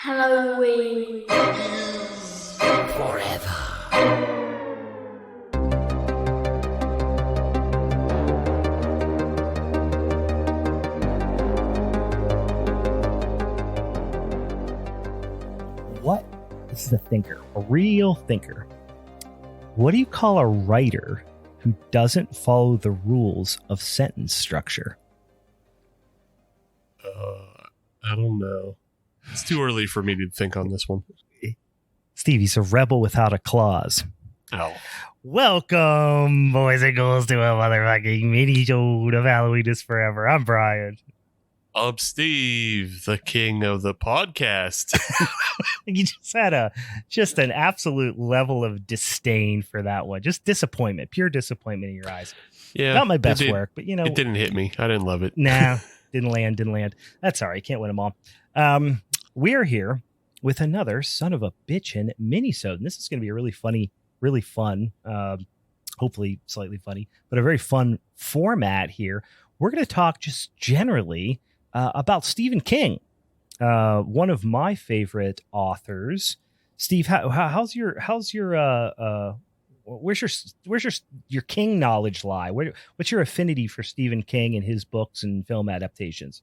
Halloween forever. What is a thinker? A real thinker. What do you call a writer who doesn't follow the rules of sentence structure? I don't know. It's too early for me to think on this one. Steve, he's a rebel without a clause. Oh. Welcome, boys and girls, to a motherfucking mini-sode of Halloween is Forever. I'm Brian. I'm Steve, the king of the podcast. You just had an absolute level of disdain for that one. Just disappointment, pure disappointment in your eyes. Yeah. Not my best work, but you know. It didn't hit me. I didn't love it. Nah, didn't land. That's all right. Can't win them all. We're here with another son of a bitchin' minisode. And this is going to be a really funny, really fun, hopefully slightly funny, but a very fun format here. We're going to talk just generally about Stephen King, one of my favorite authors. Steve, how's your where's your King knowledge lie? What's your affinity for Stephen King and his books and film adaptations?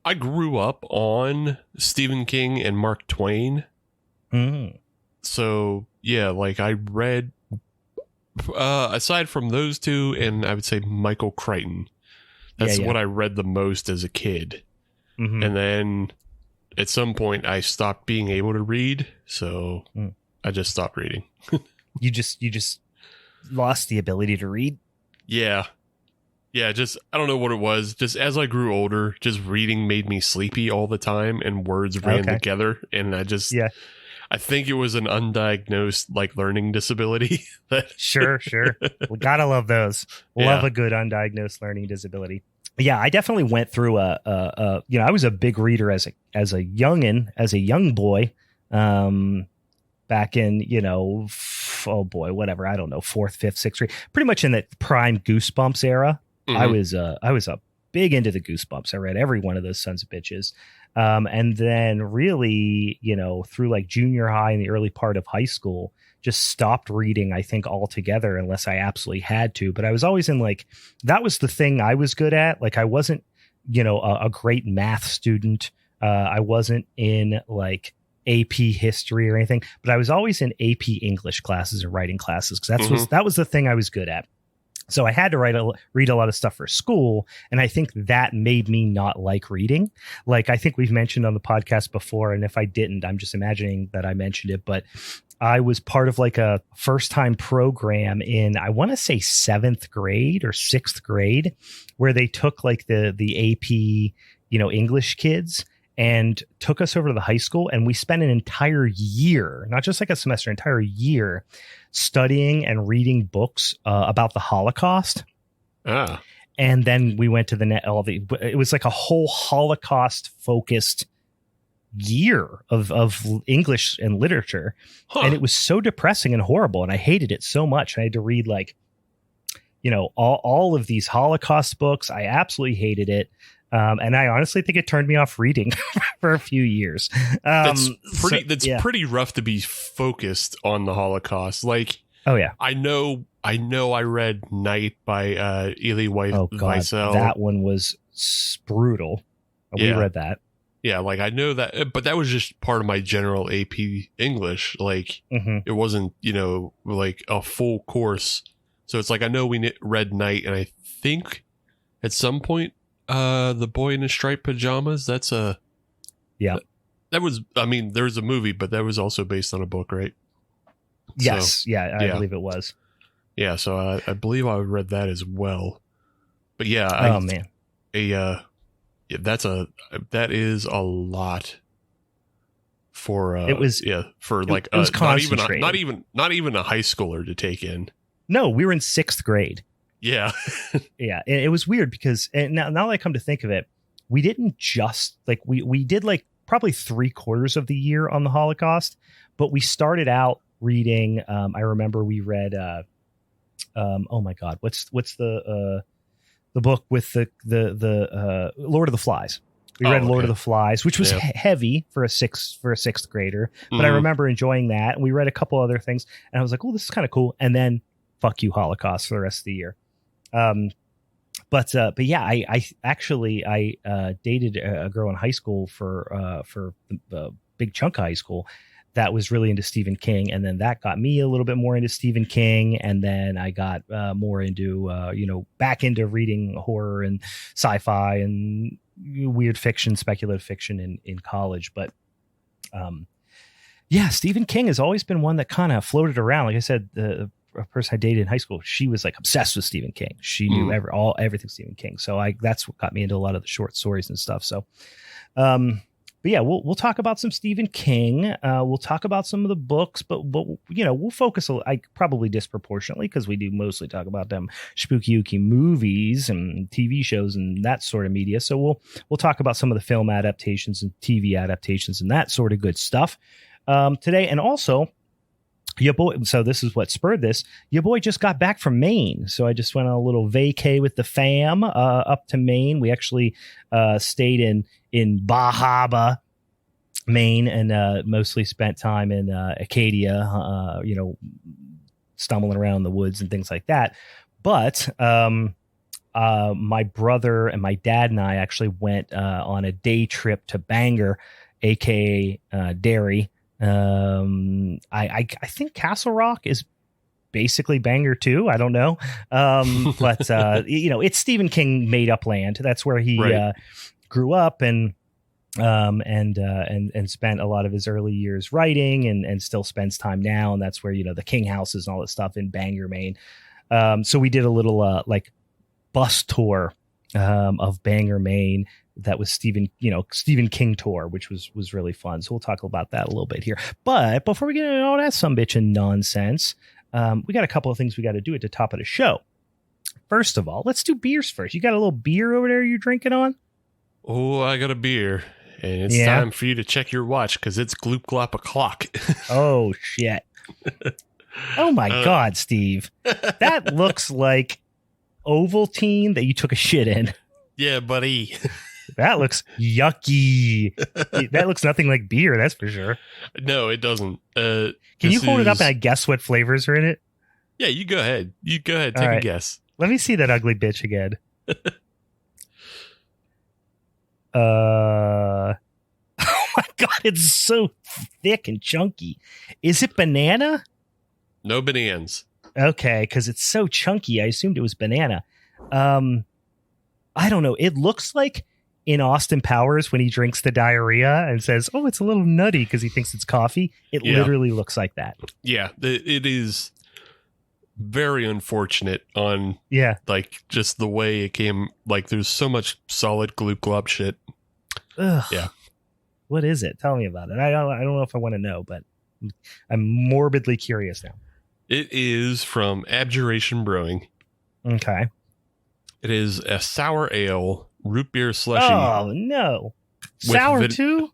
I grew up on Stephen King and Mark Twain. So yeah, like I read aside from those two, and I would say Michael Crichton. That's what I read the most as a kid. Mm-hmm. And then at some point I stopped being able to read. So I just stopped reading. You just lost the ability to read? Yeah. Yeah. Just, I don't know what it was. Just as I grew older, just reading made me sleepy all the time and words ran together. And I think it was an undiagnosed learning disability. Sure. We gotta love those. Love a good undiagnosed learning disability. Yeah, I definitely went through I was a big reader as a young boy, back in, whatever, I don't know, 4th, 5th, 6th grade, pretty much in that prime Goosebumps era. Mm-hmm. I was a big into the Goosebumps. I read every one of those sons of bitches. And then really, through junior high and the early part of high school, just stopped reading, I think, altogether, unless I absolutely had to. But I was always in that was the thing I was good at. I wasn't, a great math student. I wasn't in AP history or anything, but I was always in AP English classes or writing classes, because that was the thing I was good at. So I had to read a lot of stuff for school, and I think that made me not like reading. I think we've mentioned on the podcast before, and if I didn't, I'm just imagining that I mentioned it, but I was part of a first-time program in, I want to say 7th grade or 6th grade, where they took the AP, English kids and took us over to the high school, and we spent an entire year, not just a semester, entire year, studying and reading books about the Holocaust. And then we went to it was a whole Holocaust focused year of English and literature. And it was so depressing and horrible, and I hated it so much. I had to read all of these Holocaust books. I absolutely hated it. And I honestly think it turned me off reading for a few years. That's pretty rough to be focused on the Holocaust. Oh yeah, I know. I read Night by Elie Wiesel. That one was brutal. We read that. Yeah, I know that, but that was just part of my general AP English. It wasn't, a full course. So it's I know we read Night, and I think at some point, The Boy in the Striped Pajamas. That's that was. I mean, there was a movie, but that was also based on a book, right? Yes, so, I believe it was. Yeah, so I believe I read that as well. But yeah, that is a lot for it was not even a high schooler to take in. No, we were in 6th grade. Yeah. Yeah. It was weird because now that I come to think of it, we didn't just we did probably 3/4 of the year on the Holocaust, but we started out reading. I remember we read, oh my God, what's the book with the Lord of the Flies. We read Lord of the Flies, which was heavy for a sixth grader, but I remember enjoying that. And we read a couple other things, and I was like, "Oh, this is kind of cool." And then, fuck you, Holocaust, for the rest of the year. But yeah, I actually dated a girl in high school for the big chunk of high school that was really into Stephen King, and then that got me a little bit more into Stephen King, and then I got more into back into reading horror and sci-fi and weird fiction, speculative fiction in college. But yeah, Stephen King has always been one that kind of floated around. Like I said, a person I dated in high school, she was like obsessed with Stephen King. She knew everything Stephen King. So that's what got me into a lot of the short stories and stuff. So, but yeah, we'll talk about some Stephen King. We'll talk about some of the books, but we'll focus probably disproportionately, because we do mostly talk about them spooky ooky movies and TV shows and that sort of media. So we'll talk about some of the film adaptations and TV adaptations and that sort of good stuff today. And also, your boy, so this is what spurred this. Your boy just got back from Maine, so I just went on a little vacay with the fam up to Maine. We actually stayed in Bahaba, Maine, and mostly spent time in Acadia, stumbling around the woods and things like that. But my brother and my dad and I actually went on a day trip to Bangor, aka Derry. I think Castle Rock is basically Bangor too. I don't know. But it's Stephen King made up land. That's where he grew up and spent a lot of his early years writing and still spends time now. And that's where, the King houses and all that stuff in Bangor, Maine. So we did a little bus tour of Bangor, Maine. That was Stephen King tour, which was really fun. So we'll talk about that a little bit here. But before we get into all that sumbitch and nonsense, we got a couple of things we got to do at the top of the show. First of all, let's do beers first. You got a little beer over there you're drinking on? Oh, I got a beer. And it's time for you to check your watch, because it's gloop glop o'clock. Oh, shit. Oh, my God, Steve. That looks like Ovaltine that you took a shit in. Yeah, buddy. That looks yucky. That looks nothing like beer, that's for sure. No, it doesn't. Can you hold it up and I guess what flavors are in it? Yeah, you go ahead. Take a guess. Let me see that ugly bitch again. Oh my God, it's so thick and chunky. Is it banana? No bananas. Okay, because it's so chunky, I assumed it was banana. I don't know. It looks like in Austin Powers when he drinks the diarrhea and says, "Oh, it's a little nutty," because he thinks it's coffee. It literally looks like that. Yeah, it is very unfortunate on just the way it came. Like, there's so much solid gloop glop shit. Ugh. Yeah. What is it? Tell me about it. I don't know if I want to know, but I'm morbidly curious now. It is from Abjuration Brewing. Okay. It is a sour ale, root beer slushy. Oh, no. Sour too?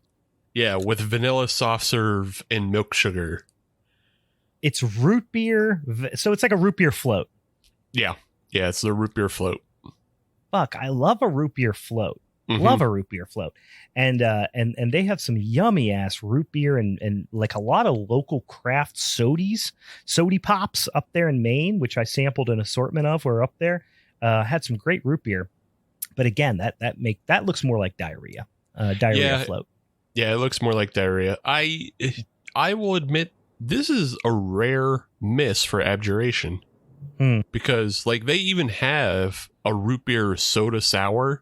Yeah, with vanilla soft serve and milk sugar. It's root beer. So it's like a root beer float. Yeah. Yeah, it's the root beer float. Fuck, I love a root beer float. Mm-hmm. Love a root beer float. And they have some yummy ass root beer and like a lot of local craft sody pops up there in Maine, which I sampled an assortment of. We're up there. Had some great root beer, but again, that looks more like diarrhea. Float. Yeah, it looks more like diarrhea. I will admit this is a rare miss for Abjuration, because like they even have a root beer soda sour.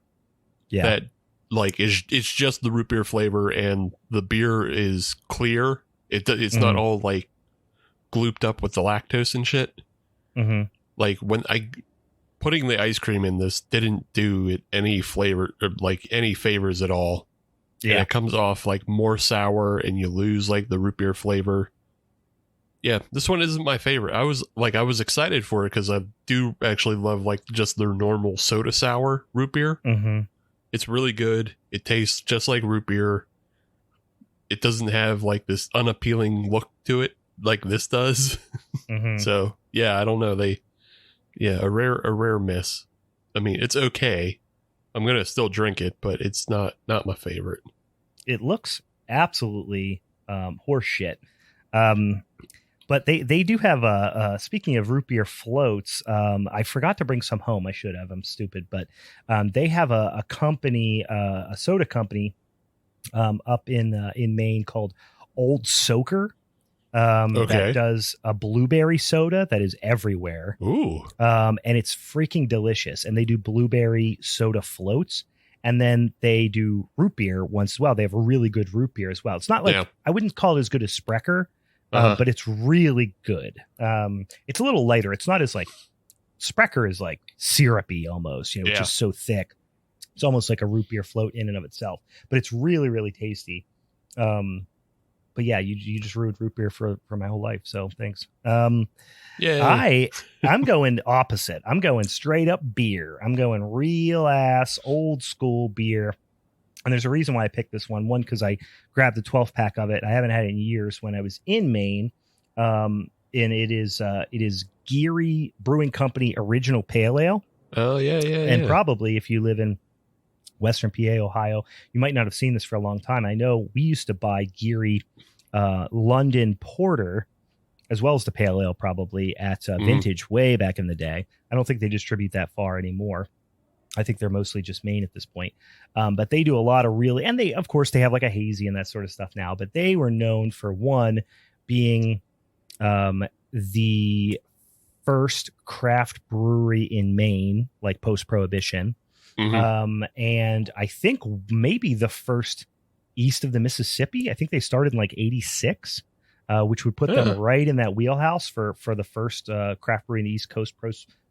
Yeah, that like it's just the root beer flavor and the beer is clear. It's not all like glooped up with the lactose and shit. Mm-hmm. Like when putting the ice cream in this didn't do it any flavor or like any favors at all. Yeah, and it comes off like more sour and you lose like the root beer flavor. Yeah, this one isn't my favorite. I was excited for it because I do actually love like just their normal soda sour root beer. Mm-hmm. It's really good. It tastes just like root beer. It doesn't have like this unappealing look to it like this does. Mm-hmm. So yeah, I don't know. A rare miss. I mean, it's okay, I'm gonna still drink it, but it's not my favorite. It looks absolutely horse shit. But they do have speaking of root beer floats, I forgot to bring some home. I should have. I'm stupid. But they have a company, a soda company up in Maine called Old Soaker. That does a blueberry soda that is everywhere. Ooh. And it's freaking delicious. And they do blueberry soda floats. And then they do root beer once as well. They have a really good root beer as well. It's not like, I wouldn't call it as good as Sprecher, but it's really good. It's a little lighter. It's not as like, Sprecher is like syrupy almost, you know, which is so thick. It's almost like a root beer float in and of itself, but it's really, really tasty. But yeah, you just ruined root beer for my whole life. So thanks. I'm going opposite. I'm going straight up beer. I'm going real ass old school beer. And there's a reason why I picked this one. One, because I grabbed the 12 pack of it. I haven't had it in years when I was in Maine. And it is Geary Brewing Company Original Pale Ale. Oh yeah. And probably if you live in Western PA, Ohio, you might not have seen this for a long time. I know we used to buy Geary London Porter as well as the Pale Ale probably at Vintage way back in the day. I don't think they distribute that far anymore. I think they're mostly just Maine at this point. But they do a lot of really, and they, of course, they have like a hazy and that sort of stuff now, but they were known for one being the first craft brewery in Maine, like post-Prohibition. And I think maybe the first east of the Mississippi. I think they started in like 86, which would put them right in that wheelhouse for the first craft brewery in the East Coast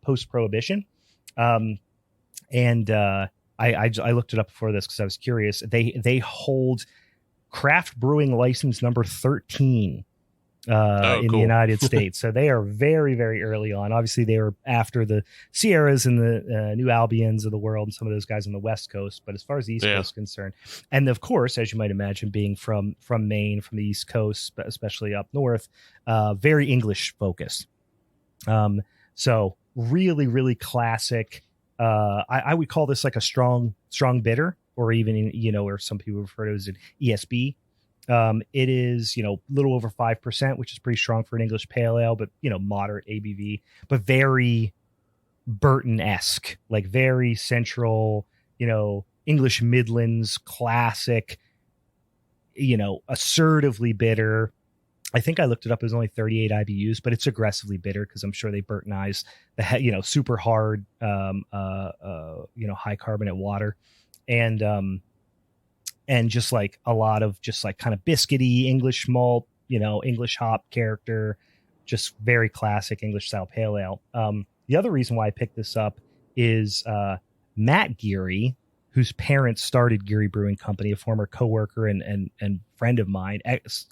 post-Prohibition. And I looked it up before this because I was curious. They hold craft brewing license number 13 in the United States. So they are very, very early on. Obviously, they were after the Sierras and the New Albions of the world and some of those guys on the West Coast. But as far as the East Coast is concerned, and of course, as you might imagine, being from Maine, from the East Coast, especially up north, very English focused. So really, really classic. I would call this like a strong bitter, or even, or some people refer to it as an ESB. It is, a little over 5%, which is pretty strong for an English pale ale, but, moderate ABV, but very Burton-esque, like very central, English Midlands classic, assertively bitter. I think I looked it up. It was only 38 IBUs, but it's aggressively bitter because I'm sure they Burtonize the, super hard, high carbonate water. And just like a lot of just like kind of biscuity English malt, English hop character, just very classic English style pale ale. The other reason why I picked this up is Matt Geary, whose parents started Geary Brewing Company, a former coworker and friend of mine,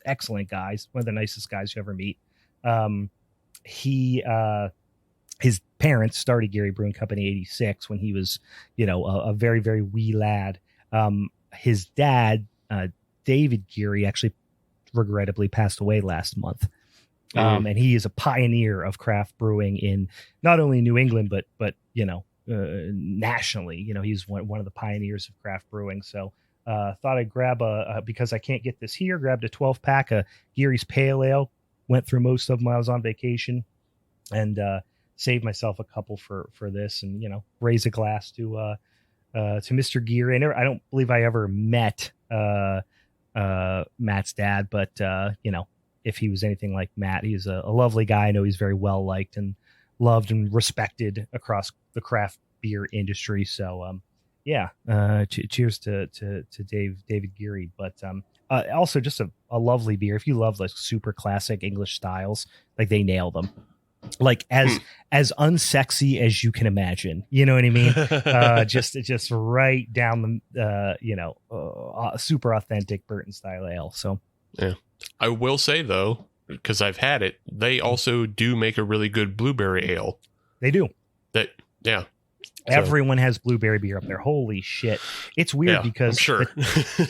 excellent guys, one of the nicest guys you ever meet. His parents started Geary Brewing Company in 86 when he was, a very, very wee lad. His dad, David Geary, actually regrettably passed away last month. And he is a pioneer of craft brewing in not only New England, but nationally. He's one of the pioneers of craft brewing. So thought I'd grab because I can't get this here, grabbed a 12 pack of Geary's Pale Ale, went through most of them while I was on vacation, and saved myself a couple for this, and raise a glass to Mr. Geary. I don't believe I ever met Matt's dad, but if he was anything like Matt, he's a lovely guy. I know he's very well liked and loved and respected across the craft beer industry. So cheers to David Geary. But also just a lovely beer. If you love like super classic English styles, like they nail them. Like as unsexy as you can imagine, you know what I mean? Just right down the super authentic Burton style ale. So yeah, I will say though, because I've had it, they also do make a really good blueberry ale. They do. So, everyone has blueberry beer up there. Holy shit! It's weird because I'm sure.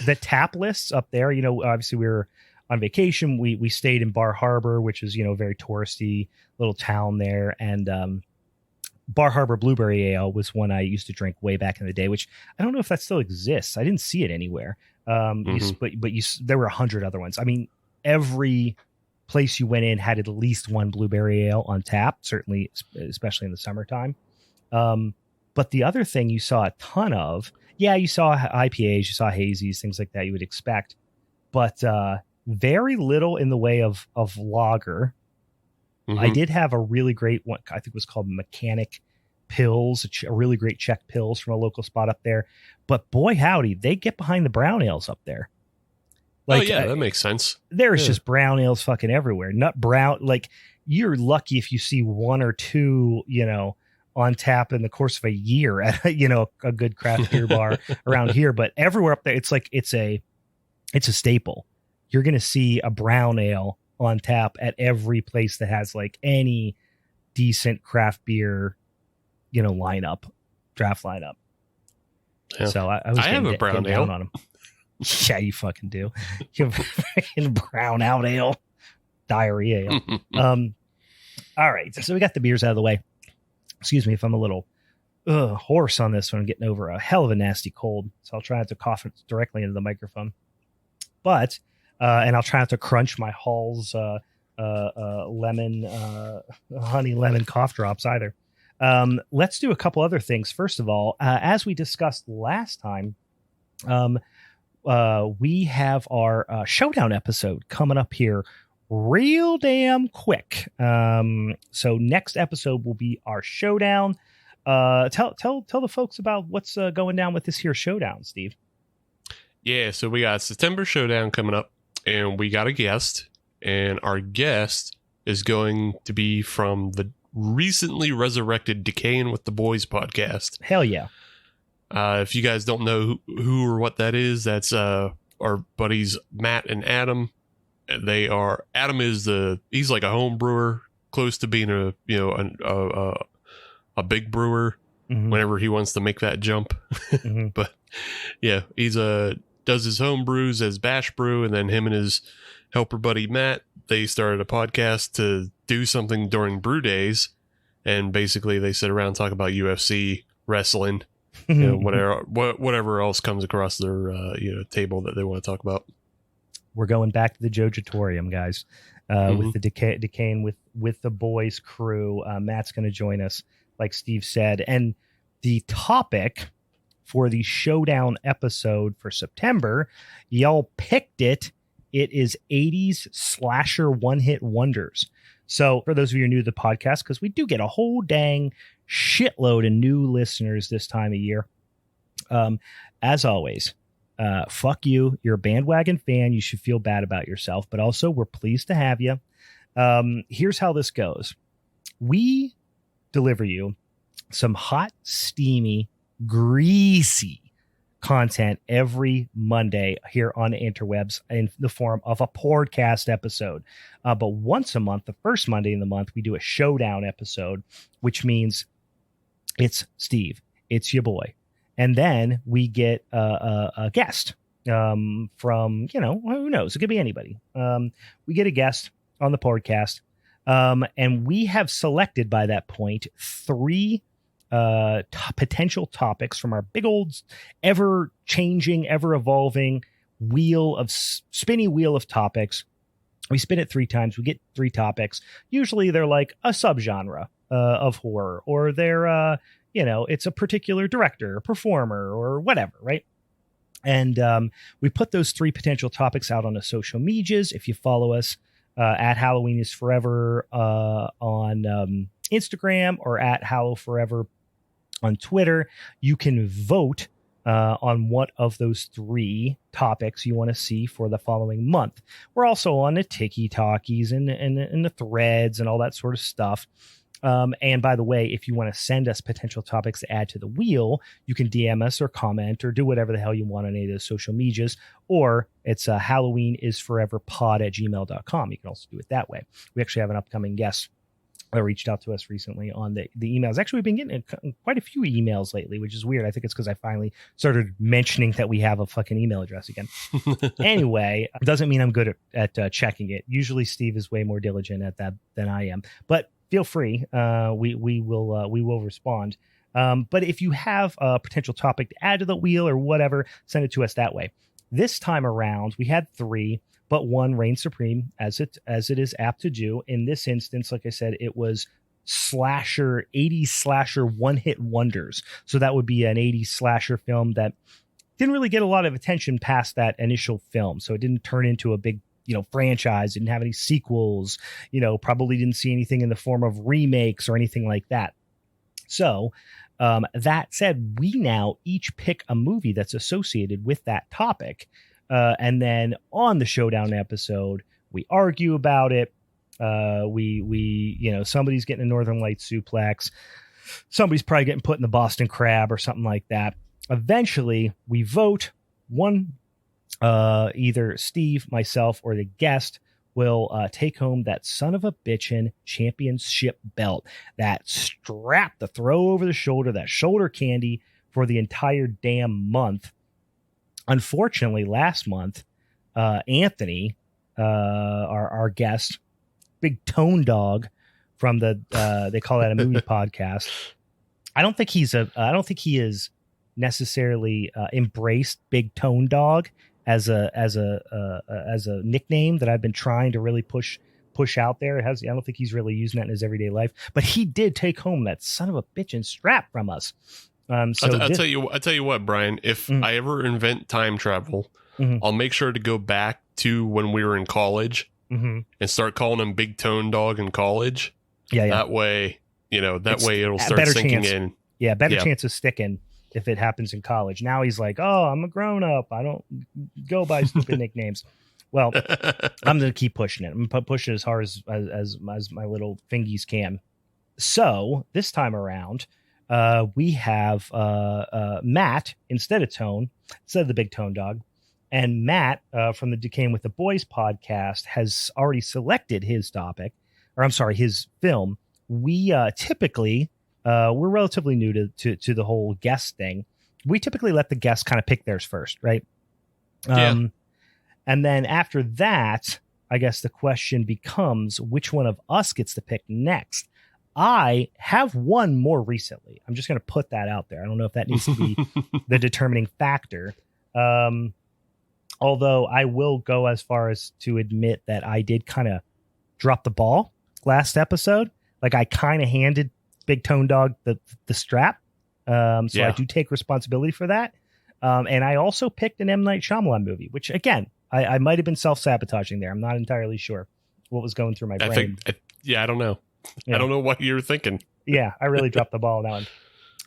the tap lists up there. Obviously we were on vacation. We stayed in Bar Harbor, which is, very touristy little town there. And Bar Harbor Blueberry Ale was one I used to drink way back in the day, which I don't know if that still exists. I didn't see it anywhere. There were 100 other ones. I mean, every place you went in had at least one blueberry ale on tap, certainly, especially in the summertime. But the other thing you saw a ton of, you saw IPAs, you saw hazies, things like that you would expect, but very little in the way of lager. Mm-hmm. I did have a really great one, I think it was called Mechanic Pills, a really great Czech Pills from a local spot up there. But boy, howdy, they get behind the brown ales up there. That makes sense. There's just brown ales fucking everywhere. Nut brown, like you're lucky if you see one or two, on tap in the course of a year at, a good craft beer bar around here. But everywhere up there, it's like, it's a staple. You're going to see a brown ale on tap at every place that has like any decent craft beer, draft lineup. Yeah. So I have a brown ale on them. Yeah, you fucking do. You have fucking brown out ale, diarrhea ale. All right, so we got the beers out of the way. Excuse me if I'm a little hoarse on this one. I'm getting over a hell of a nasty cold, so I'll try not to cough it directly into the microphone. But and I'll try not to crunch my Hall's honey lemon cough drops either. Let's do a couple other things. First of all, as we discussed last time, we have our Showdown episode coming up here real damn quick. So next episode will be our Showdown. Tell the folks about what's going down with this here Showdown, Steve. Yeah, so we got September Showdown coming up, and we got a guest, and our guest is going to be from the recently resurrected Decaying with the Boys podcast. Hell yeah. If you guys don't know who or what that is, that's our buddies Matt and Adam. Adam he's like a home brewer, close to being a big brewer whenever he wants to make that jump. But yeah, he's does his home brews as Bash Brew, and then him and his helper buddy Matt, they started a podcast to do something during brew days, and basically they sit around and talk about UFC, wrestling, whatever else comes across their table that they want to talk about. We're going back to the Jojatorium, guys, with the Decaying with the Boys crew. Matt's going to join us, like Steve said, and the topic for the Showdown episode for September, y'all picked it. It is 80s slasher one-hit wonders. So for those of you who are new to the podcast, because we do get a whole dang shitload of new listeners this time of year, as always, fuck you. You're a bandwagon fan. You should feel bad about yourself, but also we're pleased to have you. Here's how this goes. We deliver you some hot, steamy, greasy content every Monday here on the interwebs in the form of a podcast episode. But once a month, the first Monday in the month, we do a Showdown episode, which means it's Steve, it's your boy. And then we get a guest from, who knows? It could be anybody. We get a guest on the podcast. And we have selected by that point 3 potential topics from our big old ever changing, ever evolving spinny wheel of topics. We spin it 3 times. We get 3 topics. Usually they're like a subgenre of horror, or they're, it's a particular director or performer or whatever. Right. And we put those 3 potential topics out on the social medias. If you follow us at Halloween is Forever on Instagram, or at Hallow Forever on Twitter, you can vote on what of those 3 topics you want to see for the following month. We're also on the Tiki-Talkies and the threads and all that sort of stuff. And by the way, if you want to send us potential topics to add to the wheel, you can DM us or comment or do whatever the hell you want on any of those social medias, or it's halloweenisforeverpod@gmail.com. You can also do it that way. We actually have an upcoming guest that reached out to us recently on the emails. Actually, we've been getting quite a few emails lately, which is weird. I think it's because I finally started mentioning that we have a fucking email address again. Anyway, it doesn't mean I'm good at checking it. Usually Steve is way more diligent at that than I am. But feel free. We will respond. But if you have a potential topic to add to the wheel or whatever, send it to us that way. This time around, we had 3, but 1 reigned supreme, as it is apt to do. In this instance, like I said, it was 80s slasher one-hit wonders. So that would be an 80s slasher film that didn't really get a lot of attention past that initial film. So it didn't turn into a big, franchise, didn't have any sequels, probably didn't see anything in the form of remakes or anything like that. So that said, we now each pick a movie that's associated with that topic. And then on the Showdown episode, we argue about it. We somebody's getting a Northern Lights suplex. Somebody's probably getting put in the Boston Crab or something like that. Eventually, we vote. Either Steve, myself, or the guest will take home that son of a bitchin' championship belt, that strap to throw over the shoulder, that shoulder candy for the entire damn month. Unfortunately, last month, Anthony, our guest, big tone dog from the they call that a movie podcast. I don't think he is necessarily embraced big tone dog as a nickname that I've been trying to really push out there. I don't think he's really using that in his everyday life, but he did take home that son of a bitchin' strap from us. I'll tell you what, Brian, if I ever invent time travel, I'll make sure to go back to when we were in college and start calling him Big Tone Dog in college. Yeah. That way, it'll start sinking in. Yeah. Better chance of sticking if it happens in college. Now he's like, oh, I'm a grown up. I don't go by stupid nicknames. Well, I'm going to keep pushing it. I'm going to push it as hard as my little fingies can. So this time around, we have Matt instead of the Big Tone Dog. And Matt from the Decaying with the Boys podcast has already selected his topic, his film. We typically, we're relatively new to the whole guest thing. We typically let the guests kind of pick theirs first, right? Yeah. And then after that, I guess the question becomes which one of us gets to pick next. I have one more recently. I'm just going to put that out there. I don't know if that needs to be the determining factor. Although I will go as far as to admit that I did kind of drop the ball last episode. Like I kind of handed Big Tone Dog the strap. I do take responsibility for that. And I also picked an M. Night Shyamalan movie, which again, I might have been self-sabotaging there. I'm not entirely sure what was going through my brain. I don't know. Yeah. I don't know what you're thinking. Yeah, I really dropped the ball on that one.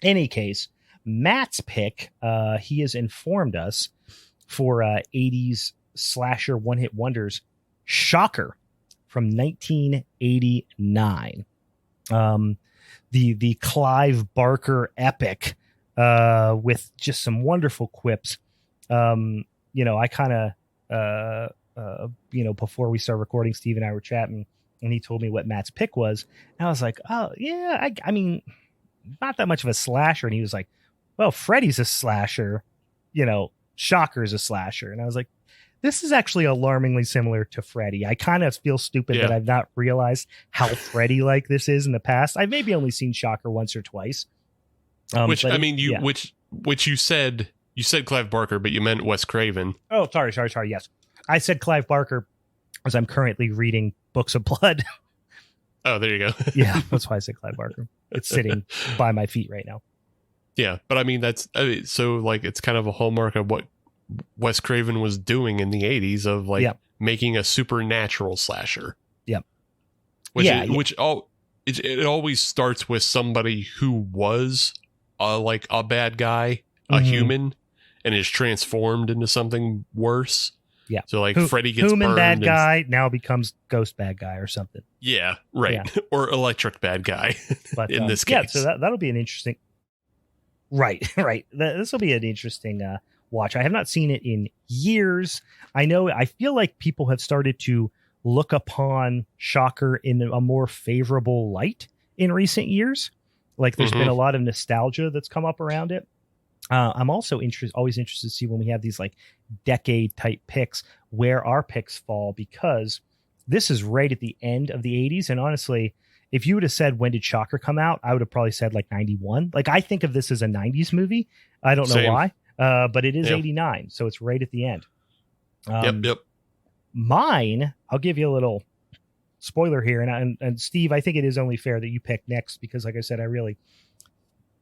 Any case, Matt's pick, he has informed us for 80s slasher one-hit wonders, Shocker from 1989. The Clive Barker epic with just some wonderful quips. I kind of, before we started recording, Steve and I were chatting, and he told me what Matt's pick was. And I was like, oh, yeah, I mean, not that much of a slasher. And he was like, well, Freddy's a slasher, Shocker's a slasher. And I was like, this is actually alarmingly similar to Freddy. I kind of feel stupid that I've not realized how Freddy-like this is in the past. I've maybe only seen Shocker once or twice. Which you said Clive Barker, but you meant Wes Craven. Oh, sorry. Yes. I said Clive Barker as I'm currently reading Books of Blood. Oh, there you go. Yeah, that's why I said Clive Barker. It's sitting by my feet right now. Yeah, but I mean, it's kind of a hallmark of what Wes Craven was doing in the 80s of making a supernatural slasher. Yep. It always starts with somebody who was a bad guy, a human, and is transformed into something worse. Yeah. So Freddy gets human burned bad guy now becomes ghost bad guy or something. Yeah, right. Yeah. Or electric bad guy but, in this case. Yeah, so that'll be an interesting. Right. This will be an interesting watch. I have not seen it in years. I feel like people have started to look upon Shocker in a more favorable light in recent years. Like there's been a lot of nostalgia that's come up around it. I'm also always interested to see when we have these decade type picks where our picks fall, because this is right at the end of the 80s. And honestly, if you would have said when did Shocker come out, I would have probably said like 91. Like I think of this as a 90s movie. I don't know why, but it is 89, so it's right at the end. Yep. Mine, I'll give you a little spoiler here, and Steve, I think it is only fair that you pick next because, like I said, I really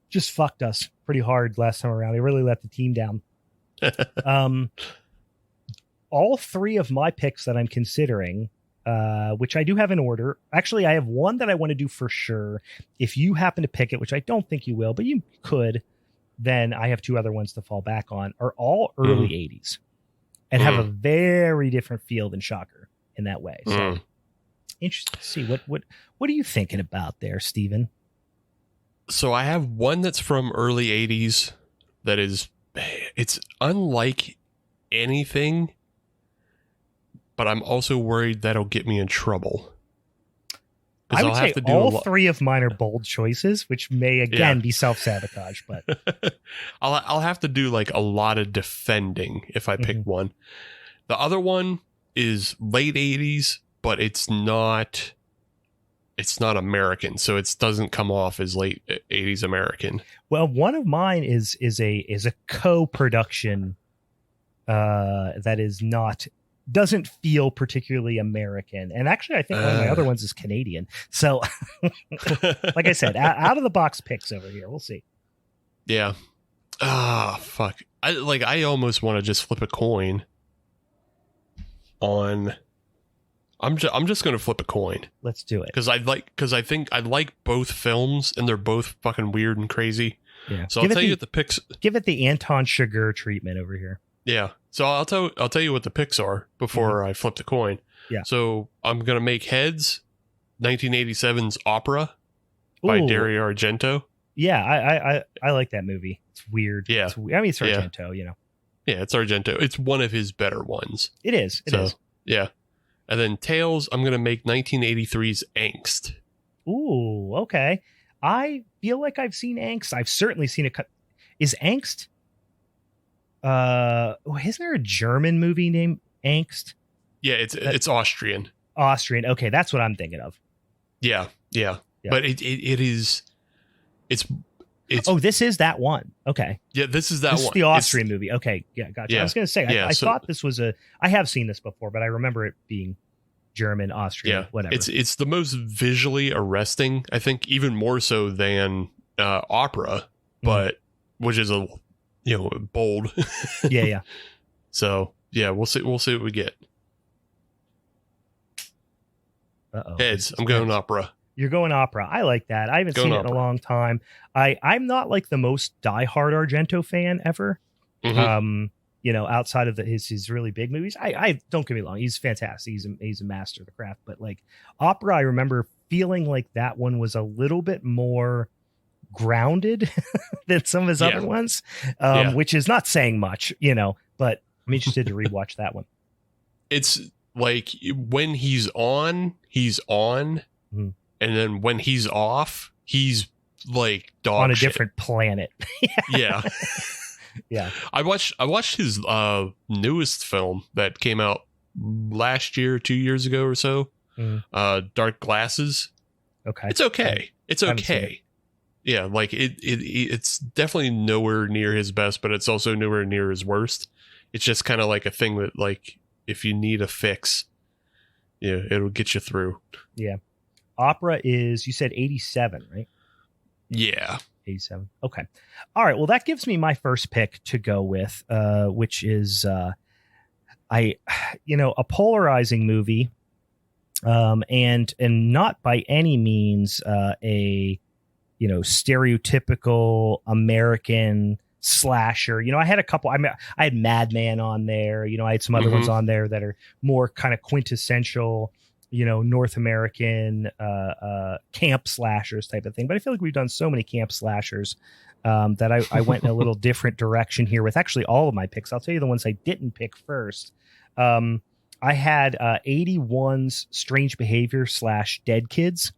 just fucked us pretty hard last time around. I really let the team down. All three of my picks that I'm considering, which I do have in order. Actually, I have one that I want to do for sure. If you happen to pick it, which I don't think you will, but you could, then I have two other ones to fall back on, are all early 80s and have a very different feel than Shocker in that way. So interesting to see. What are you thinking about there, Steven? So I have one that's from early 80s that it's unlike anything, but I'm also worried that'll get me in trouble. I would say all three of mine are bold choices, which may again be self-sabotage, but I'll have to do like a lot of defending if I pick one. The other one is late 80s, but it's not American, so it doesn't come off as late 80s American. Well, one of mine is a co-production that doesn't feel particularly American. And actually, I think one of my other ones is Canadian. So, like I said, out of the box picks over here. We'll see. Yeah. Fuck. I almost want to just flip a coin on. I'm just going to flip a coin. Let's do it. Because I think I like both films and they're both fucking weird and crazy. Yeah. So I'll tell you what the picks. Give it the Anton Chigurh treatment over here. Yeah. So I'll tell you what the picks are before I flip the coin. Yeah. So I'm gonna make heads. 1987's Opera by Dario Argento. Yeah, I like that movie. It's weird. Yeah. It's Argento, you know. Yeah, it's Argento. It's one of his better ones. It is. It is. Yeah. And then Tails, I'm gonna make 1983's Angst. Ooh, okay. I feel like I've seen Angst. I've certainly seen it. Is Angst? Isn't there a German movie named Angst? Yeah, it's Austrian. Austrian. Okay, that's what I'm thinking of. Yeah. But it is. Oh, this is that one. Okay. Yeah, this is that one. This is the Austrian movie. Okay, yeah, gotcha. Yeah. I was going to say, I thought this was I have seen this before, but I remember it being German, Austrian, whatever. It's the most visually arresting, I think, even more so than Opera, but which is a bold. Yeah. So yeah, we'll see what we get. Heads. I'm going Opera. You're going Opera. I like that. I haven't seen it in a long time. I'm not like the most diehard Argento fan ever. Outside of his really big movies. I don't get me wrong, he's fantastic. He's a master of the craft. But like Opera, I remember feeling like that one was a little bit more grounded than some of his other ones, which is not saying much, but I'm interested to rewatch that one. It's like when he's on, and then when he's off, he's like dog on a shit. Different planet. Yeah. Yeah. I watched his newest film that came out last year, 2 years ago or so. Dark Glasses. Okay. It's okay. It's okay. Yeah, like it's definitely nowhere near his best, but it's also nowhere near his worst. It's just kind of like a thing that, like, if you need a fix, it'll get you through. Yeah. Opera is, you said 87, right? Yeah. 87. Okay. All right. Well, that gives me my first pick to go with, which is a polarizing movie, and not by any means a stereotypical American slasher. I had a couple. I had Madman on there. I had some other ones on there that are more kind of quintessential, North American camp slashers type of thing. But I feel like we've done so many camp slashers that I went in a little different direction here with actually all of my picks. I'll tell you the ones I didn't pick first. I had 81's Strange Behavior / Dead Kids.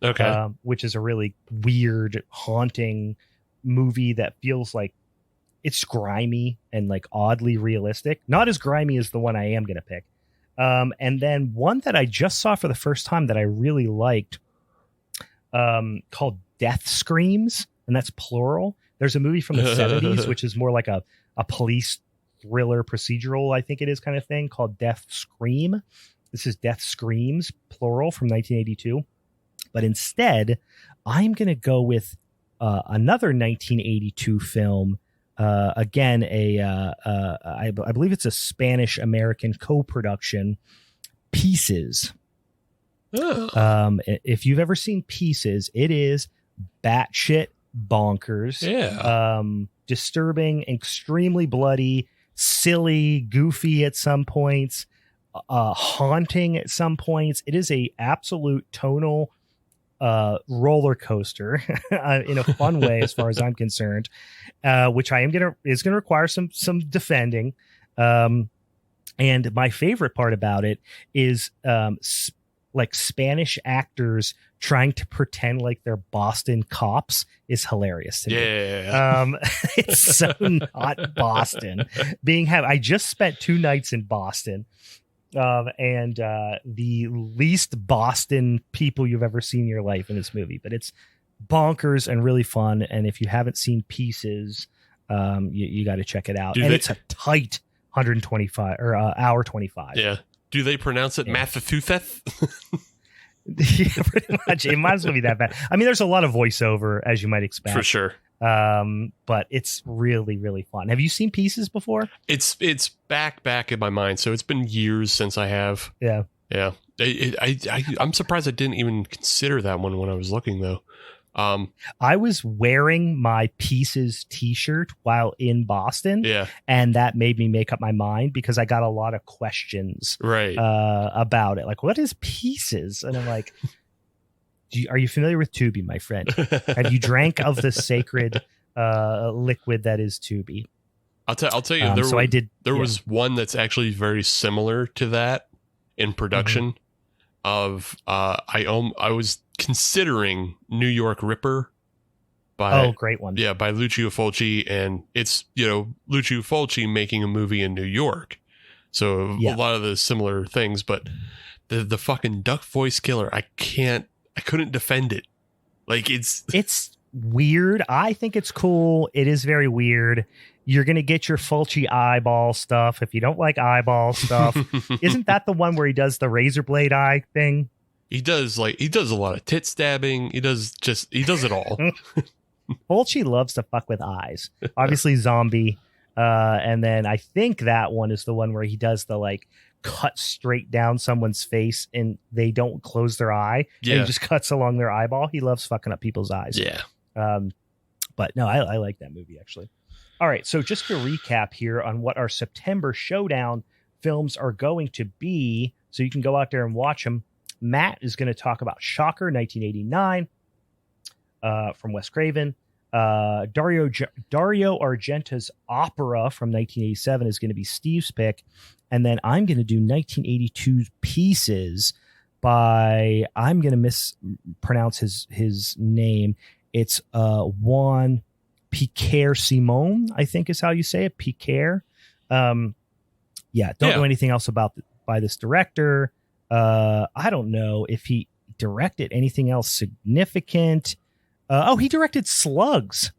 Okay. Which is a really weird, haunting movie that feels like it's grimy and like oddly realistic. Not as grimy as the one I am going to pick. And then one that I just saw for the first time that I really liked called Death Screams, and that's plural. There's a movie from the 70s, which is more like a police thriller procedural, I think it is, kind of thing, called Death Scream. This is Death Screams, plural, from 1982. But instead, I'm going to go with another 1982 film. Again, I believe it's a Spanish-American co-production, Pieces. If you've ever seen Pieces, it is batshit bonkers. Yeah. Disturbing, extremely bloody, silly, goofy at some points, haunting at some points. It is a absolute tonal roller coaster in a fun way, as far as I'm concerned, which is gonna require some defending. And my favorite part about it is like Spanish actors trying to pretend like they're Boston cops is hilarious to me. Yeah. It's so not Boston. I just spent 2 nights in Boston. And the least Boston people you've ever seen in your life in this movie, but it's bonkers and really fun. And if you haven't seen Pieces, you got to check it out. It's a tight 125 or hour 25. Yeah. Do they pronounce it Massachusetts? Yeah, pretty much. It might as well be that bad. I mean, there's a lot of voiceover, as you might expect. For sure. But it's really, really fun. Have you seen Pieces before? It's back in my mind. So it's been years since I have. Yeah. Yeah. I'm surprised I didn't even consider that one when I was looking, though. I was wearing my Pieces t-shirt while in Boston. Yeah. And that made me make up my mind because I got a lot of questions about it. Like, what is Pieces? And I'm like, are you familiar with Tubi, my friend? Have you drank of the sacred liquid that is Tubi? I'll tell you, there yeah. was one that's actually very similar to that in production. Mm-hmm. I was considering New York Ripper by great one. Yeah, by Lucio Fulci, and it's, Lucio Fulci making a movie in New York. So a lot of the similar things, but the fucking duck voice killer, I couldn't defend it. Like it's weird. I think it's cool. It is very weird. You're going to get your Fulci eyeball stuff. If you don't like eyeball stuff, isn't that the one where he does the razor blade eye thing? He does a lot of tit stabbing. He does it all. Fulci loves to fuck with eyes. Obviously Zombie. And then I think that one is the one where he does the like cut straight down someone's face and they don't close their eye. Yeah. And he just cuts along their eyeball. He loves fucking up people's eyes. Yeah. But no, I like that movie actually. All right. So just to recap here on what our September Showdown films are going to be, so you can go out there and watch them. Matt is going to talk about Shocker 1989 from Wes Craven. Dario Argento's Opera from 1987 is going to be Steve's pick. And then I'm going to do 1982's Pieces by, I'm going to mispronounce his name. It's Juan Piquer Simon, I think is how you say it. Piquer. Don't know anything else by this director. I don't know if he directed anything else significant. He directed Slugs.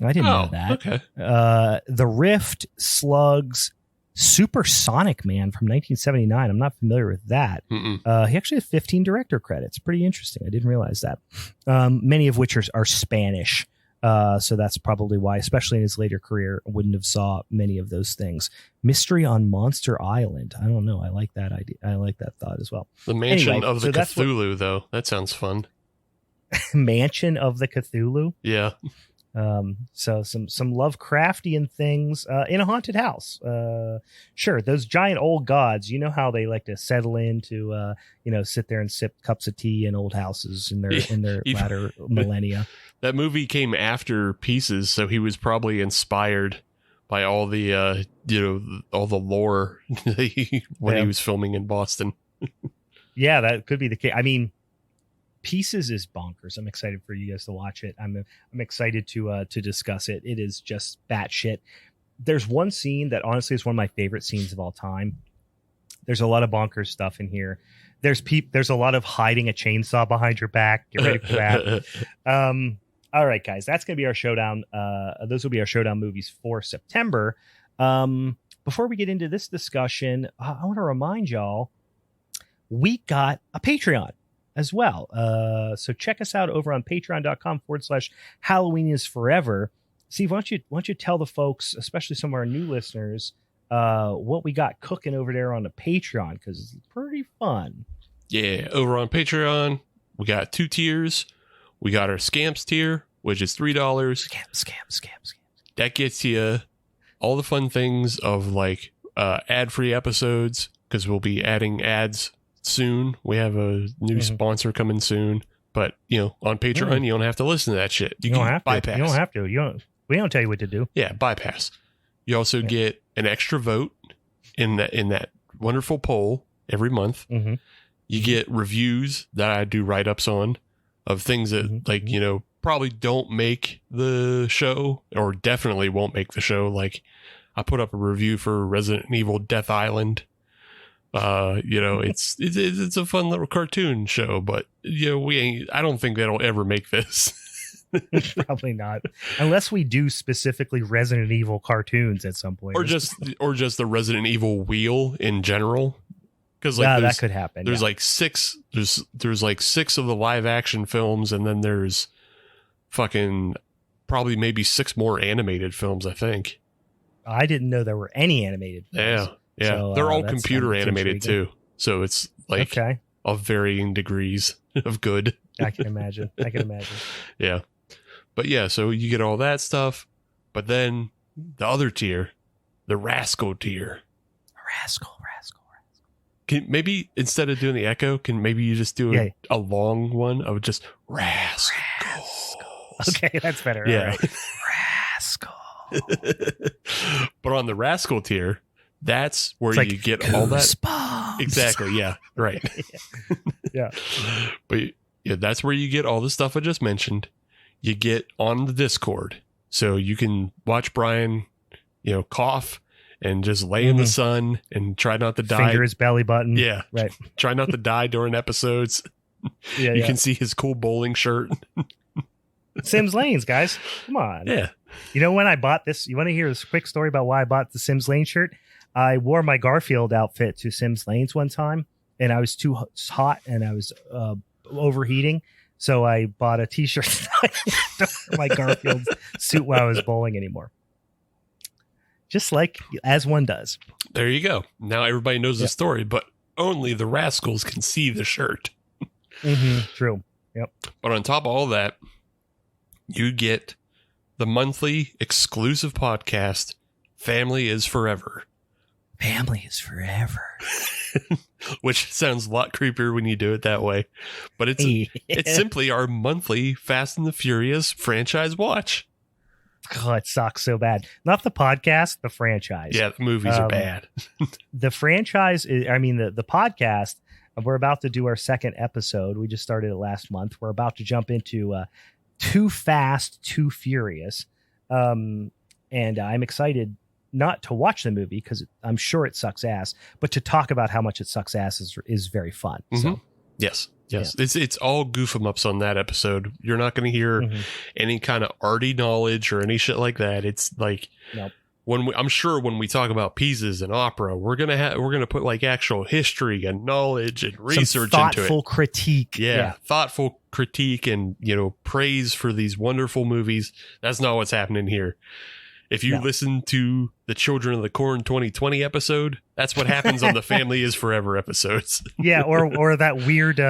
I didn't know that. Okay. The Rift, Slugs, Supersonic Man from 1979. I'm not familiar with that. He actually has 15 director credits. Pretty interesting. I didn't realize that. Many of which are Spanish. So that's probably why, especially in his later career, wouldn't have saw many of those things. Mystery on Monster Island. I don't know. I like that idea. I like that thought as well. The Mansion of the Cthulhu, though. That sounds fun. Mansion of the Cthulhu. Yeah. So some Lovecraftian things in a haunted house. Sure, those giant old gods, you know how they like to settle in to sit there and sip cups of tea in old houses in their latter millennia. That movie came after Pieces, so he was probably inspired by all the all the lore when he was filming in Boston. Yeah, that could be the case. I mean, Pieces is bonkers. I'm excited for you guys to watch it. I'm excited to discuss it. It is just batshit. There's one scene that honestly is one of my favorite scenes of all time. There's a lot of bonkers stuff in here. There's a lot of hiding a chainsaw behind your back. Get ready for that. All right, guys, that's going to be our showdown. Those will be our showdown movies for September. Before we get into this discussion, I want to remind y'all, we got a Patreon as well. So check us out over on patreon.com/Halloween is forever. Steve, why don't you tell the folks, especially some of our new listeners, what we got cooking over there on the Patreon, because it's pretty fun. Yeah, over on Patreon, we got 2 tiers. We got our Scamps tier, which is $3. Scams. That gets you all the fun things of like ad-free episodes, because we'll be adding ads soon. We have a new sponsor coming soon. But, on Patreon, you don't have to listen to that shit. You don't have bypass. You don't have to. We don't tell you what to do. Yeah, bypass. You also get an extra vote in that wonderful poll every month. Mm-hmm. You get reviews that I do write-ups on of things that, probably don't make the show, or definitely won't make the show. Like, I put up a review for Resident Evil Death Island. It's a fun little cartoon show, but, I don't think that'll ever make this. Probably not, unless we do specifically Resident Evil cartoons at some point, or just the Resident Evil wheel in general. Because that could happen. There's like 6. There's like 6 of the live action films, and then there's fucking probably maybe 6 more animated films. I think. I didn't know there were any animated films. Yeah. So, they're all computer animated too. So it's like of varying degrees of good. I can imagine. Yeah. But yeah, so you get all that stuff, but then the other tier, the Rascal tier. Rascal. Can maybe instead of doing the echo, can maybe you just do a long one of just Rascals? Okay, that's better. Yeah. All right. Rascal. But on the Rascal tier, that's where you get all that. Exactly. Yeah. Right. Yeah. But that's where you get all the stuff I just mentioned. You get on the Discord, so you can watch Brian, cough and just lay in the sun and try not to die. Finger his belly button. Yeah. Right. Try not to die during episodes. Yeah. You can see his cool bowling shirt. Sims Lanes, guys. Come on. Yeah. When I bought this, you want to hear this quick story about why I bought the Sims Lane shirt? I wore my Garfield outfit to Sims Lanes one time, and I was too hot and I was overheating. So I bought a t-shirt to wear my Garfield suit while I was bowling anymore. Just like as one does. There you go. Now everybody knows the story, but only the Rascals can see the shirt. True. Yep. But on top of all that, you get the monthly exclusive podcast, Family is Forever. Family is Forever. Which sounds a lot creepier when you do it that way. But it's simply our monthly Fast and the Furious franchise watch. Oh, it sucks so bad. Not the podcast, the franchise. Yeah, the movies are bad. The franchise, the podcast, we're about to do our second episode. We just started it last month. We're about to jump into Too Fast, Too Furious. And I'm excited not to watch the movie because I'm sure it sucks ass, but to talk about how much it sucks ass is very fun. So. Yes. Yeah. It's all goof 'em ups on that episode. You're not going to hear any kind of arty knowledge or any shit like that. It's like I'm sure when we talk about pieces and opera, we're gonna put like actual history and knowledge and research into it. Thoughtful critique. Yeah, thoughtful critique and praise for these wonderful movies. That's not what's happening here. If you listen to the Children of the Corn 2020 episode, that's what happens on the Family is Forever episodes. Yeah, or that weird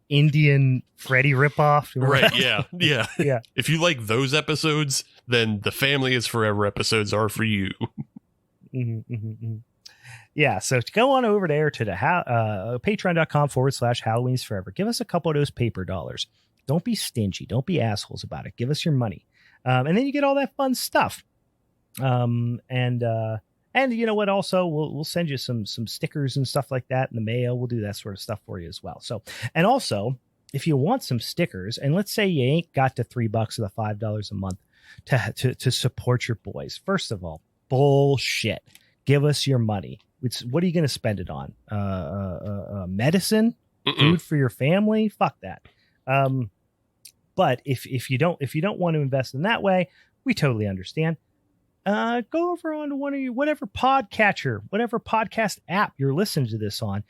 Indian Freddy ripoff. Right, yeah. If you like those episodes, then the Family is Forever episodes are for you. Yeah, so go on over there to the patreon.com/Halloween is Forever. Give us a couple of those paper dollars. Don't be stingy. Don't be assholes about it. Give us your money. And then you get all that fun stuff. And you know what? Also, we'll send you some stickers and stuff like that in the mail. We'll do that sort of stuff for you as well. So, and also, if you want some stickers, and let's say you ain't got the $3 or the $5 a month to support your boys. First of all, bullshit. Give us your money. What are you going to spend it on? Medicine, food for your family? Fuck that. But if you don't want to invest in that way, we totally understand. Go over onto one of your whatever podcatcher, whatever podcast app you're listening to this on.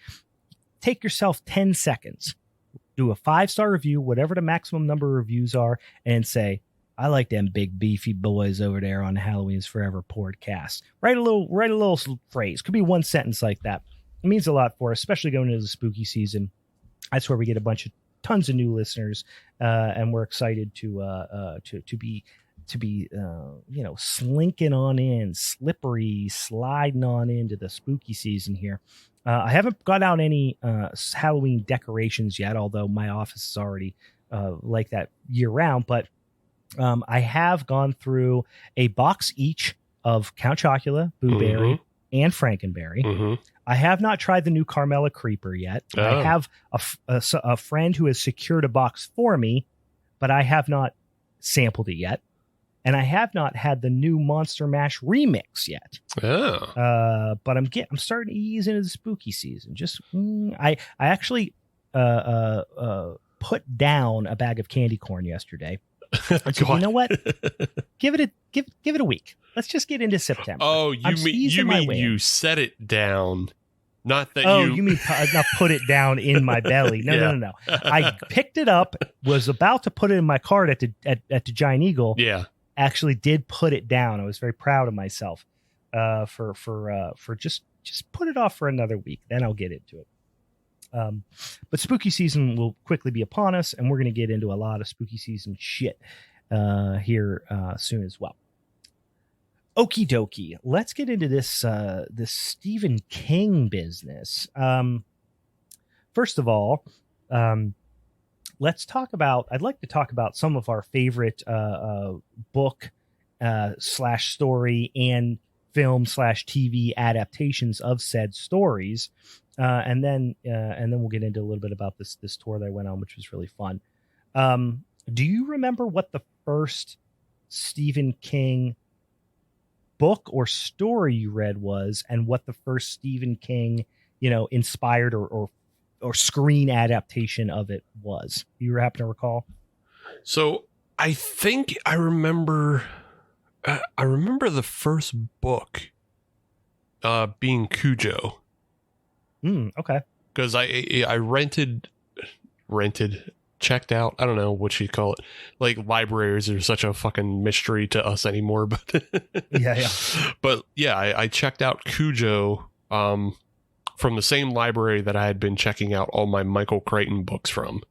Take yourself 10 seconds, do a 5-star review, whatever the maximum number of reviews are, and say, I like them big beefy boys over there on the Halloween's Forever podcast. Write a little phrase. Could be one sentence like that. It means a lot for us, especially going into the spooky season. That's where we get tons of new listeners, and we're excited to be slinking on in, slippery, sliding on into the spooky season here. I haven't got out any Halloween decorations yet, although my office is already like that year round. But I have gone through a box each of Count Chocula, Boo Berry, and Frankenberry. I have not tried the new Carmela Creeper yet. Oh. I have a friend who has secured a box for me, but I have not sampled it yet. And I have not had the new Monster Mash remix yet. Oh. But I'm starting to ease into the spooky season. I actually put down a bag of candy corn yesterday. And so, you know what? Give it a week. Let's just get into September. Oh, you mean you set it down? Not that you mean not put it down in my belly? No. I picked it up. Was about to put it in my cart at the Giant Eagle. Yeah. Actually, did put it down. I was very proud of myself for just put it off for another week. Then I'll get into it. But spooky season will quickly be upon us, and we're going to get into a lot of spooky season shit here soon as well. Okie dokie. Let's get into this Stephen King business. First of all, I'd like to talk about some of our favorite book / story and film / TV adaptations of said stories. And then we'll get into a little bit about this tour that I went on, which was really fun. Do you remember what the first Stephen King book or story you read was, and what the first Stephen King, inspired or screen adaptation of it was? You happen to recall? So I think I remember the first book being Cujo. Okay. Because I checked out. I don't know what you call it. Like, libraries are such a fucking mystery to us anymore. But yeah. But yeah, I checked out Cujo from the same library that I had been checking out all my Michael Crichton books from.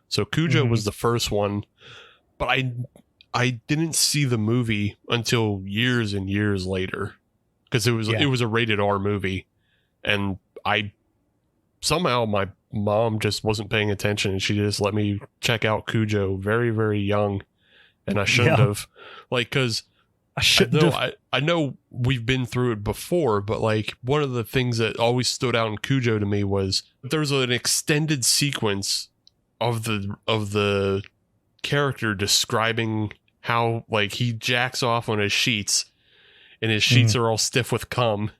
So Cujo was the first one, but I didn't see the movie until years and years later, because it was a rated R movie, and somehow my mom just wasn't paying attention, and she just let me check out Cujo very, very young, and I shouldn't have, because I know we've been through it before, but one of the things that always stood out in Cujo to me was there was an extended sequence of the character describing how he jacks off on his sheets, and his sheets are all stiff with cum.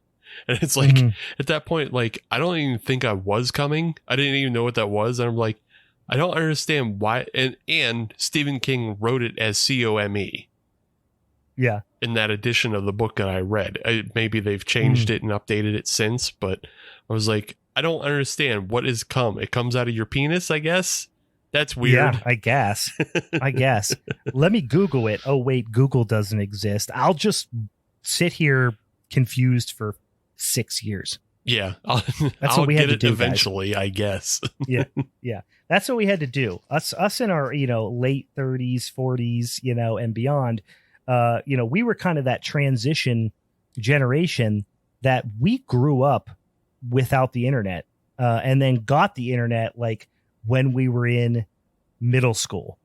And it's at that point, I don't even think I was coming. I didn't even know what that was. And I'm like, I don't understand why. And Stephen King wrote it as COME. Yeah. In that edition of the book that I read. Maybe they've changed it and updated it since, but I was like, I don't understand. What is cum? It comes out of your penis, I guess? That's weird. Yeah, I guess. Let me Google it. Oh, wait, Google doesn't exist. I'll just sit here confused for 6 years. Yeah. That's what we had to do eventually, guys. I guess. Yeah. That's what we had to do. Us in our, late 30s, 40s, and beyond. We were kind of that transition generation that we grew up without the internet, and then got the internet when we were in middle school.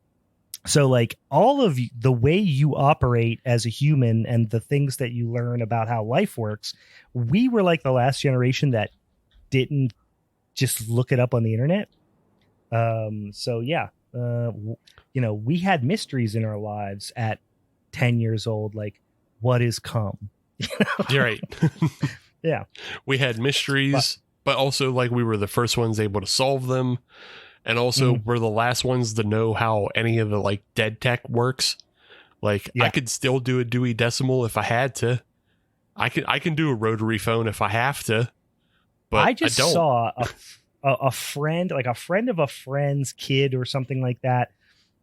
So all of the way you operate as a human and the things that you learn about how life works, we were the last generation that didn't just look it up on the internet. So yeah, we had mysteries in our lives at 10 years old. What is cum? You're right. Yeah. We had mysteries, but also like we were the first ones able to solve them. And also we're the last ones to know how any of the like dead tech works. Like I could still do a Dewey Decimal if I had to. I can do a rotary phone if I have to. But I just saw a friend, like a friend of a friend's kid or something like that,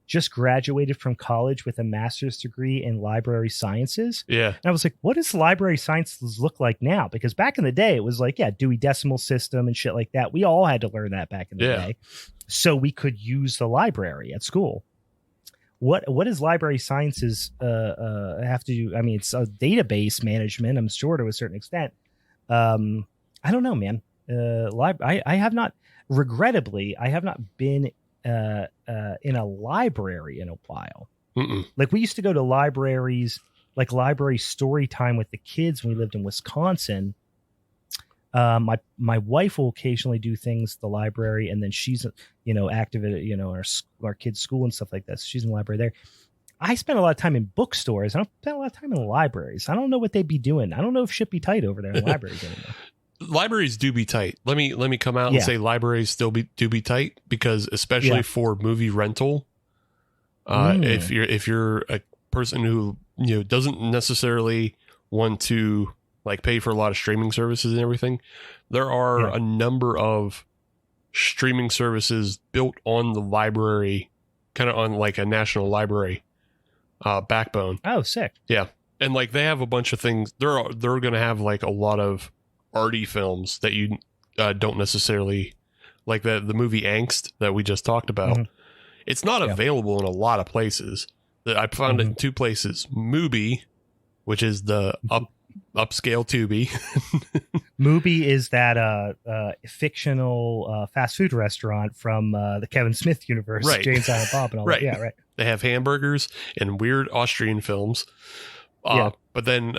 just graduated from college with a master's degree in library sciences. Yeah. And I was like, what does library sciences look like now? Because back in the day, it was like, Dewey Decimal System and shit like that. We all had to learn that back in the day. So we could use the library at school. What does library sciences have to do? I mean, it's a database management, I'm sure, to a certain extent. I don't know, man. I have not, regrettably, I have not been in a library in a while. Like we used to go to libraries, like library story time with the kids when we lived in Wisconsin. My wife will occasionally do things at the library, and then she's active at our kids' school and stuff like that. So she's in the library there. I spent a lot of time in bookstores. I don't spend a lot of time in libraries. I don't know what they'd be doing. I don't know if shit be tight over there in libraries anymore. Libraries do be tight. Let me come out and say libraries still do be tight, because especially for movie rental, if you're a person who doesn't necessarily want to like pay for a lot of streaming services and everything, there are a number of streaming services built on the library, kind of on like a national library backbone. Oh, sick. Yeah, and like they have a bunch of things. They're going to have like a lot of arty films that you don't necessarily like, the movie Angst that we just talked about. It's not available in a lot of places. I found it in two places. Mubi, which is the upscale Tubi. Mubi is that fictional fast food restaurant from the Kevin Smith universe, right? Jane Silent Bob and all that. Yeah, right. They have hamburgers and weird Austrian films. But then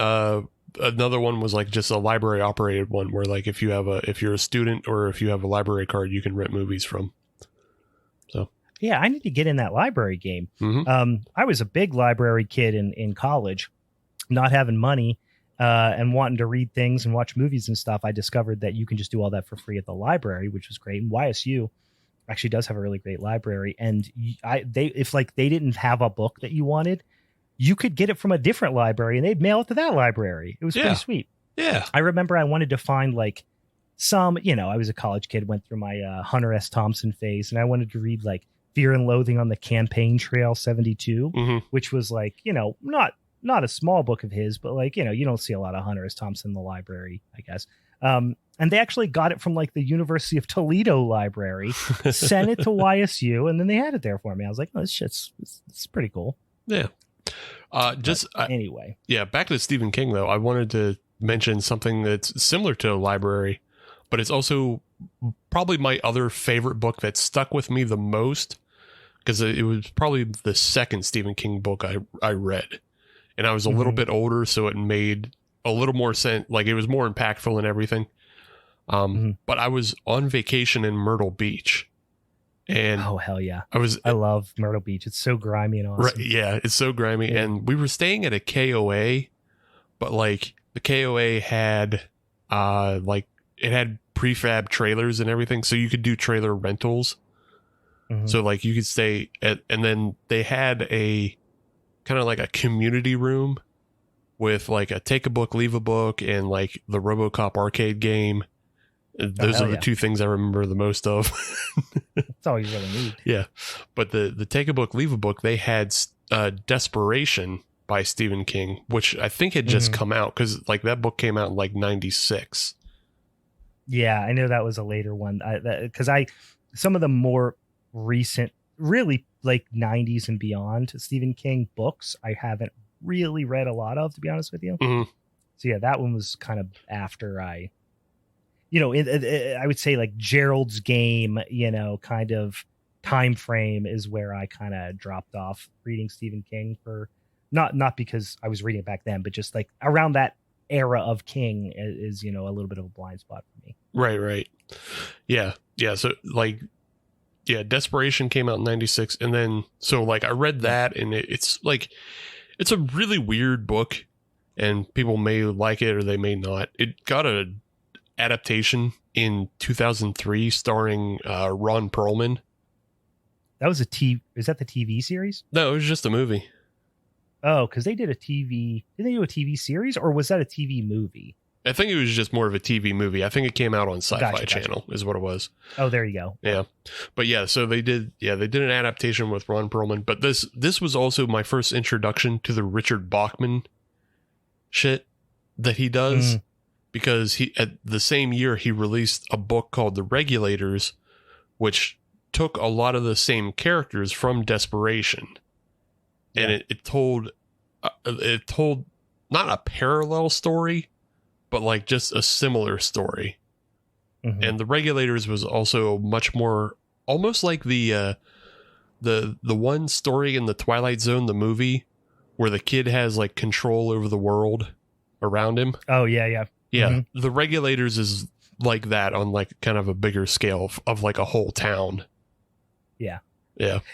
another one was like just a library operated one where like if you're a student or if you have a library card, you can rent movies from. So yeah, I need to get in that library game. I was a big library kid in college, not having money and wanting to read things and watch movies and stuff. I discovered that you can just do all that for free at the library, which was great. And YSU actually does have a really great library. And if they didn't have a book that you wanted, you could get it from a different library and they'd mail it to that library. It was pretty sweet. Yeah. I remember I wanted to find like some, I was a college kid, went through my Hunter S. Thompson phase, and I wanted to read like Fear and Loathing on the Campaign Trail 72, which was like, not a small book of his, but like, you don't see a lot of Hunter S. Thompson in the library, I guess. And they actually got it from like the University of Toledo library, sent it to YSU, and then they had it there for me. I was like, oh, it's pretty cool. Yeah. Anyway. Yeah. Back to Stephen King though. I wanted to mention something that's similar to a library, but it's also probably my other favorite book that stuck with me the most, because it was probably the second Stephen King book I read. And I was a little bit older, so it made a little more sense. Like it was more impactful and everything. But I was on vacation in Myrtle Beach. And oh, hell yeah. I love Myrtle Beach. It's so grimy and awesome. Right, yeah, it's so grimy. Yeah. And we were staying at a KOA, but like the KOA had it had prefab trailers and everything, so you could do trailer rentals. So like you could stay at, and then they had a kind of like a community room with like a take a book, leave a book, and like the RoboCop arcade game. Those are the two things I remember the most of. That's all you really need. Yeah. But the take a book, leave a book, they had Desperation by Stephen King, which I think had just come out, because like that book came out in like 96. Yeah, I know that was a later one. Because some of the more recent, really like 90s and beyond Stephen King books, I haven't really read a lot of, to be honest with you. So yeah, that one was kind of after I would say like Gerald's Game, kind of time frame is where I kind of dropped off reading Stephen King, for not because I was reading it back then, but just like around that era of King is a little bit of a blind spot for me. Right. Yeah. So like, yeah, Desperation came out in 96. And then, so like I read that, and it's like, it's a really weird book. and people may like it or they may not. It got an adaptation in 2003 starring Ron Perlman. That was is that the TV series? No, it was just a movie. Oh, because they did did they do a TV series, or was that a TV movie? I think it was just more of a TV movie. I think it came out on Sci-Fi Channel is what it was. Oh, there you go. Yeah. But yeah, so they did an adaptation with Ron Perlman, but this was also my first introduction to the Richard Bachman shit that he does, because he, at the same year, he released a book called The Regulators, which took a lot of the same characters from Desperation. Yeah. And it told not a parallel story, but like just a similar story. Mm-hmm. And The Regulators was also much more almost like the one story in the Twilight Zone, the movie, where the kid has like control over the world around him. Oh yeah. Mm-hmm. The Regulators is like that on like kind of a bigger scale of like a whole town. Yeah.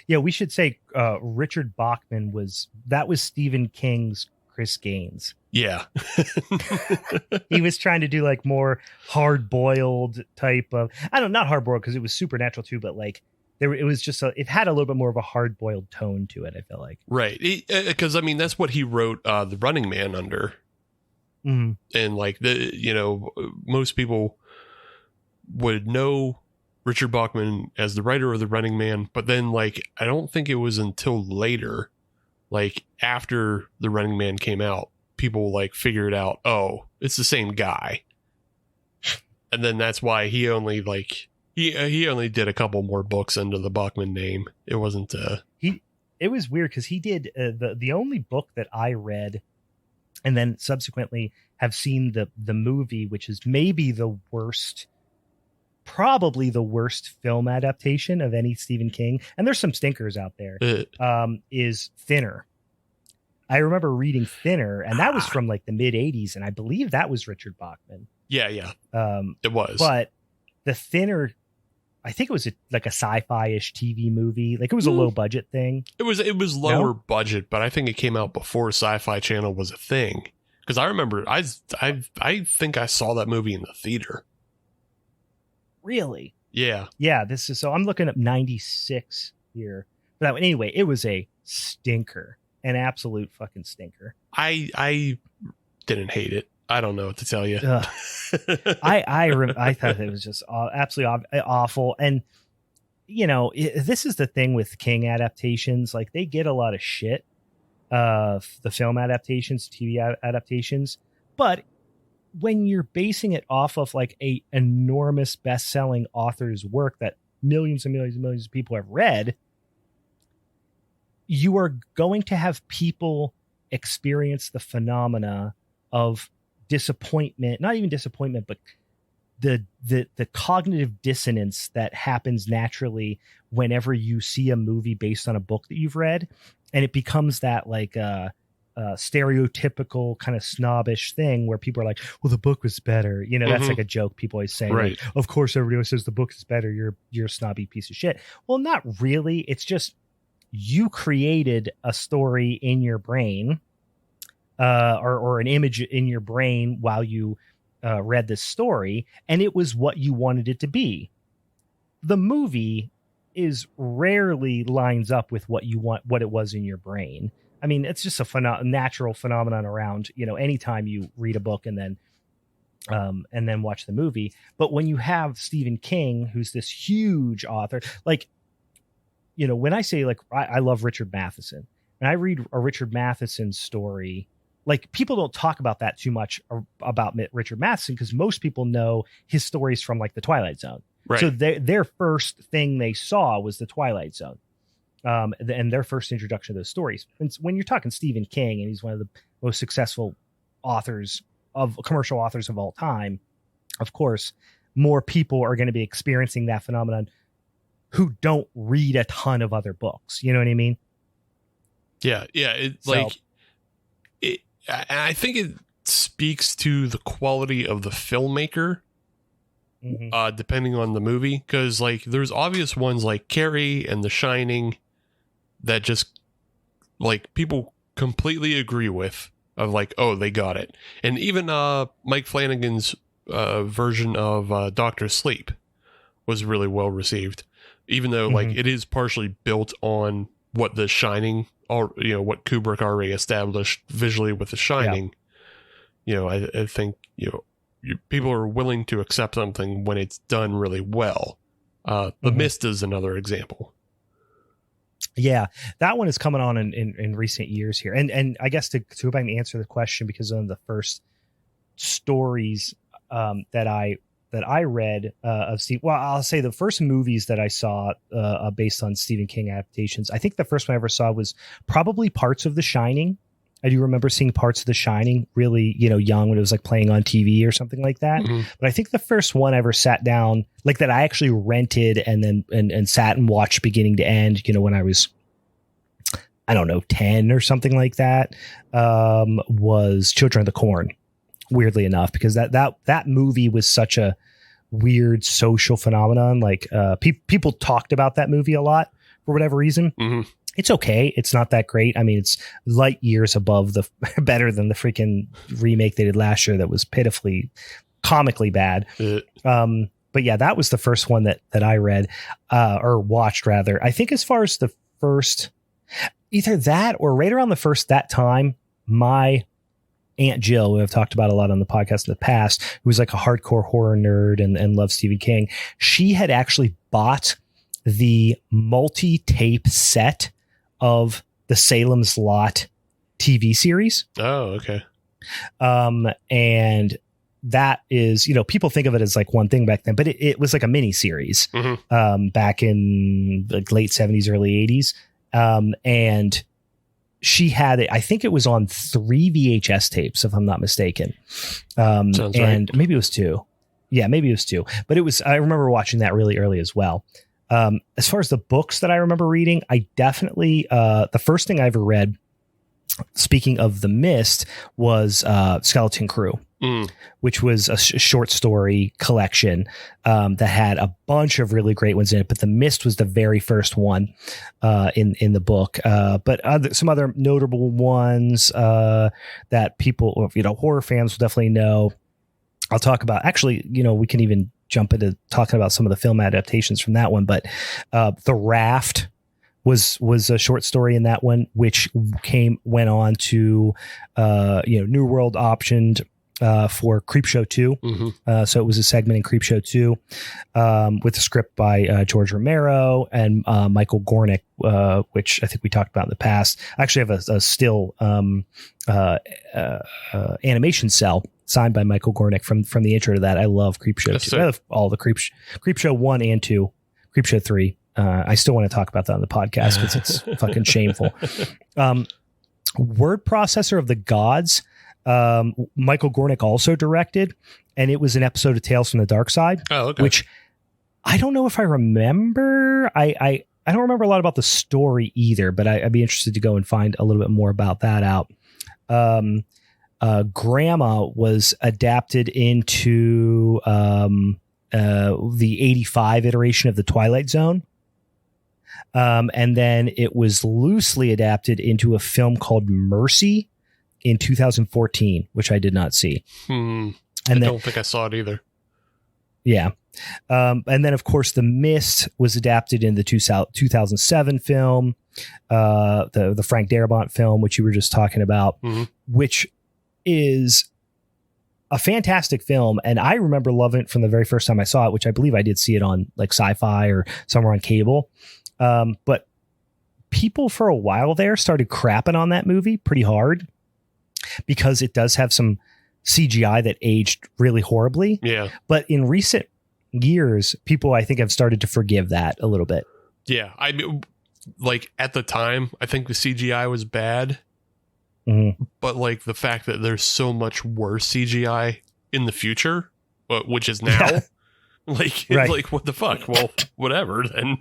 We should say Richard Bachman was Stephen King's Chris Gaines. Yeah. He was trying to do like more hard-boiled type of, not hard-boiled because it was supernatural too, but like it was just it had a little bit more of a hard-boiled tone to it, I feel like. Right. Because I mean, that's what he wrote The Running Man under. Mm-hmm. And like most people would know Richard Bachman as the writer of The Running Man, but then like I don't think it was until later, like after The Running Man came out, people like figured out, oh, it's the same guy. And then that's why he only did a couple more books under the Bachman name. It wasn't it was weird because he did the only book that I read and then subsequently have seen the movie, which is maybe probably the worst film adaptation of any Stephen King, and there's some stinkers out there, is Thinner. I remember reading Thinner, and that was from like the mid 80s, and I believe that was Richard Bachman. Yeah. It was. But the Thinner, I think it was like a sci-fi-ish TV movie. Like it was a low budget thing. It was lower budget, but I think it came out before Sci-Fi Channel was a thing. Because I remember, I think I saw that movie in the theater. Really? Yeah. Yeah. So I'm looking up 96 here. But anyway, it was a stinker, an absolute fucking stinker. I didn't hate it. I don't know what to tell you. I thought it was just absolutely awful. And this is the thing with King adaptations. Like they get a lot of shit, the film adaptations, TV adaptations, but when you're basing it off of like a enormous best-selling author's work that millions and millions and millions of people have read, you are going to have people experience the phenomena of disappointment, not even disappointment, but the cognitive dissonance that happens naturally whenever you see a movie based on a book that you've read, and it becomes that like stereotypical kind of snobbish thing where people are like, well, the book was better. That's like a joke people always say. Right. Like, of course, everybody always says the book is better. You're a snobby piece of shit. Well, not really. It's just you created a story in your brain, or an image in your brain while you read this story, and it was what you wanted it to be. The movie is rarely lines up with what it was in your brain. I mean, it's just a natural phenomenon around, anytime you read a book and then watch the movie. But when you have Stephen King, who's this huge author, like, when I say like, I love Richard Matheson, and I read a Richard Matheson story, like people don't talk about that too much about Richard Matheson because most people know his stories from like the Twilight Zone. Right. So their first thing they saw was the Twilight Zone. And their first introduction to those stories. And when you're talking Stephen King, and he's one of the most successful commercial authors of all time, of course, more people are going to be experiencing that phenomenon who don't read a ton of other books. You know what I mean? Yeah. I think it speaks to the quality of the filmmaker, depending on the movie. Because like there's obvious ones like Carrie and The Shining that just like people completely agree with, of like, oh, they got it. And even Mike Flanagan's version of Doctor Sleep was really well received, even though like it is partially built on what The Shining, or what Kubrick already established visually with The Shining. I think people are willing to accept something when it's done really well. The Mist is another example. Yeah, that one is coming on in recent years here. And I guess to go back and answer the question, because one of the first stories that I read of Steve, well, I'll say the first movies that I saw based on Stephen King adaptations, I think the first one I ever saw was probably parts of The Shining. I do remember seeing parts of The Shining really, young, when it was like playing on TV or something like that. But I think the first one I ever sat down, like that I actually rented and then and sat and watched beginning to end, when I was, I don't know, 10 or something like that, was Children of the Corn. Weirdly enough, because that movie was such a weird social phenomenon. Like people talked about that movie a lot for whatever reason. It's okay. It's not that great. I mean, it's light years above better than the freaking remake they did last year that was pitifully, comically bad. But yeah, that was the first one that I read or watched rather. I think as far as the first, either that or right around that time, my Aunt Jill, who I've talked about a lot on the podcast in the past, who was like a hardcore horror nerd and loved Stephen King, she had actually bought the multi-tape set of the Salem's Lot TV series. Oh, okay. And that is, people think of it as like one thing back then, but it was like a mini series back in like late 70s, early 80s. And she had it, I think it was on 3 VHS tapes, if I'm not mistaken. Sounds and right. maybe it was 2. Yeah, maybe it was 2. But I remember watching that really early as well. As far as the books that I remember reading, I definitely, the first thing I ever read, speaking of The Mist, was Skeleton Crew, which was a short story collection that had a bunch of really great ones in it. But The Mist was the very first one in the book. But some other notable ones that people, horror fans will definitely know. I'll talk about, actually, we can even jump into talking about some of the film adaptations from that one. But The Raft was a short story in that one, which went on to New World optioned for Creepshow 2. So it was a segment in Creepshow 2 with a script by George Romero and Michael Gornick, which I think we talked about in the past. I actually have a still animation cell signed by Michael Gornick from the intro to that. I love Creepshow 2. I love all the Creepshow 1 and 2, Creepshow 3. I still want to talk about that on the podcast because it's fucking shameful. Word Processor of the Gods, Michael Gornick also directed, and it was an episode of Tales from the Dark Side. Oh, okay. Which I don't know if I remember. I don't remember a lot about the story either, but I'd be interested to go and find a little bit more about that out. Grandma was adapted into the 85 iteration of The Twilight Zone. And then it was loosely adapted into a film called Mercy in 2014, which I did not see. I don't think I saw it either. Yeah. And then, of course, The Mist was adapted in the 2007 film, the Frank Darabont film, which you were just talking about, which is a fantastic film. And I remember loving it from the very first time I saw it, which I believe I did see it on like Sci-Fi or somewhere on cable. But people for a while there started crapping on that movie pretty hard because it does have some CGI that aged really horribly. Yeah. But in recent years, people, I think, have started to forgive that a little bit. Yeah. I mean, like at the time, I think the CGI was bad. But like the fact that there's so much worse CGI in the future, which is now, like what the fuck? Well, whatever then.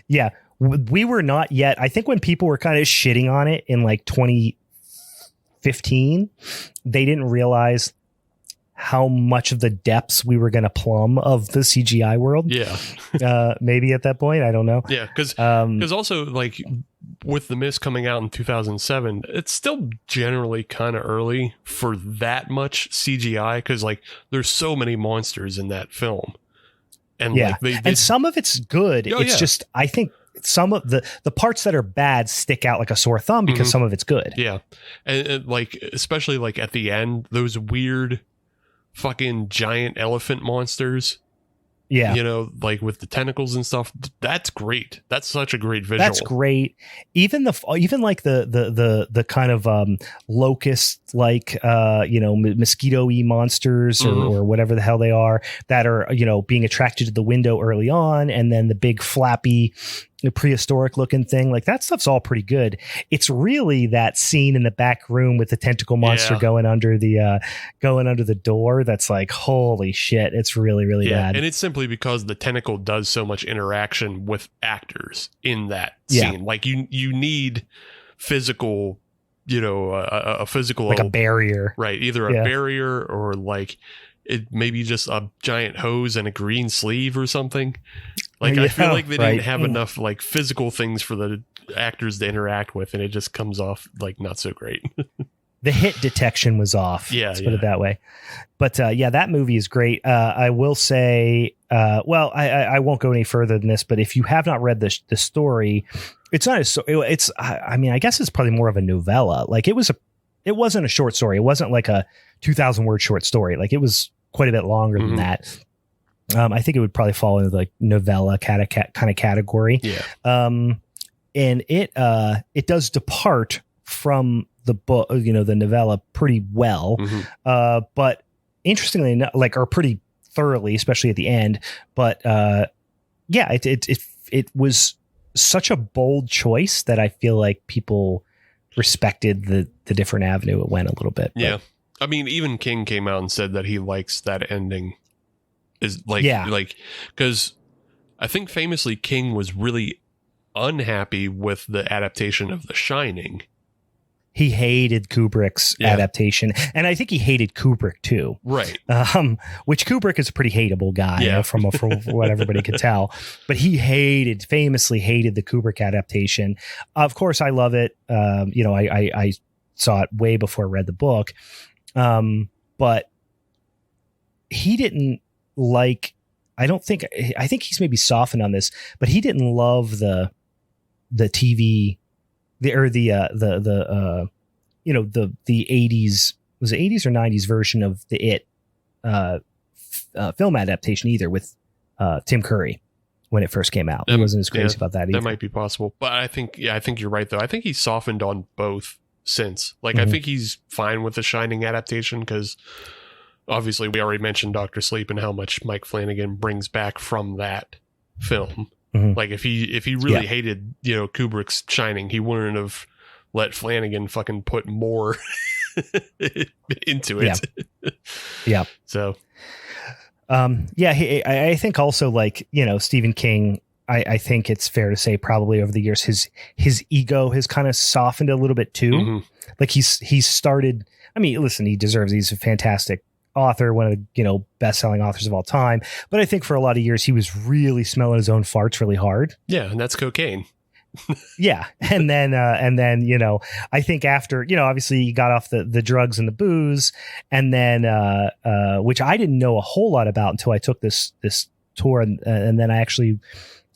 Yeah, we were not yet. I think when people were kind of shitting on it in like 2015, they didn't realize how much of the depths we were going to plumb of the CGI world. Yeah. Maybe at that point, I don't know. Yeah, because also like with The Mist coming out in 2007, it's still generally kind of early for that much CGI, because like there's so many monsters in that film, and like and some of it's good. It's just, I think some of the parts that are bad stick out like a sore thumb because some of it's good. Yeah, and like especially like at the end, those weird fucking giant elephant monsters. Yeah. You know, like with the tentacles and stuff. That's great. That's such a great visual. That's great. Even like the kind of locust like mosquito-y monsters or whatever the hell they are that are, being attracted to the window early on, and then the big flappy prehistoric looking thing, like that stuff's all pretty good. It's really that scene in the back room with the tentacle monster going under the door that's like, holy shit, it's really, really bad. And it's simply because the tentacle does so much interaction with actors in that scene. Like you need physical, a physical, like a barrier, right? Either a barrier or like it maybe just a giant hose and a green sleeve or something. Like I feel like they didn't have enough like physical things for the actors to interact with, and it just comes off like not so great. The hit detection was off. Let's put it that way. But that movie is great. I will say, I won't go any further than this, but if you have not read the story, it's not I guess it's probably more of a novella. Like it wasn't a short story. It wasn't like a 2,000 word short story. Like it was quite a bit longer than that. I think it would probably fall into like novella kind of category. Yeah. And it does depart from the book, the novella pretty well. But interestingly enough, or pretty thoroughly, especially at the end. But it was such a bold choice that I feel like people respected the different avenue it went a little bit. Yeah. I mean, even King came out and said that he likes that ending. Is like, because I think famously King was really unhappy with the adaptation of The Shining. He hated Kubrick's adaptation, and I think he hated Kubrick too. Right. Which Kubrick is a pretty hateable guy from what everybody could tell, but he famously hated the Kubrick adaptation. Of course, I love it. I saw it way before I read the book, but he didn't like. I think he's maybe softened on this, but he didn't love the TV. The 80s, was it 80s or 90s version of the film adaptation either with Tim Curry when it first came out. He wasn't as crazy about that either. That might be possible. But I think you're right though. I think he's softened on both since. Like I think he's fine with the Shining adaptation because obviously we already mentioned Dr. Sleep and how much Mike Flanagan brings back from that film. Like if he really hated, Kubrick's Shining, he wouldn't have let Flanagan fucking put more into it. Yeah. So, I think also like, Stephen King, I think it's fair to say probably over the years, his ego has kind of softened a little bit too. Like he's started, I mean, listen, he deserves, he's a fantastic author, one of the best-selling authors of all time, but I think for a lot of years he was really smelling his own farts really hard. Yeah, and that's cocaine. And then I think after obviously he got off the drugs and the booze, and then which I didn't know a whole lot about until I took this tour, and then I actually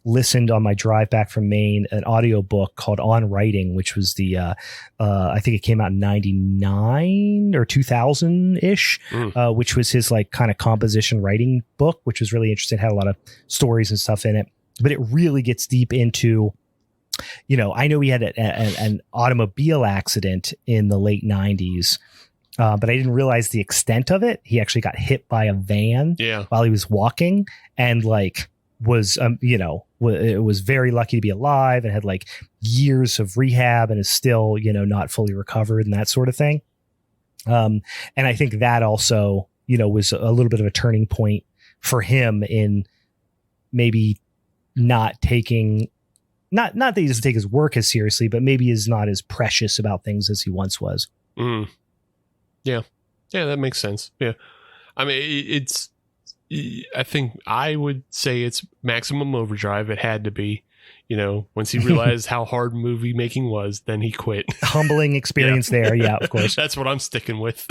listened on my drive back from Maine an audiobook called On Writing, which was the I think it came out in 99 or 2000 ish, which was his like kind of composition writing book, which was really interesting. It had a lot of stories and stuff in it, but it really gets deep into, I know he had an automobile accident in the late 90s, but I didn't realize the extent of it. He actually got hit by a van while he was walking, and like was was very lucky to be alive and had like years of rehab and is still not fully recovered and that sort of thing. And I think that also was a little bit of a turning point for him in maybe not taking, not that he doesn't take his work as seriously, but maybe is not as precious about things as he once was. Yeah, that makes sense. Yeah, I mean I think I would say it's Maximum Overdrive. It had to be. once he realized how hard movie making was, then he quit. Humbling experience there. Yeah, of course. That's what I'm sticking with.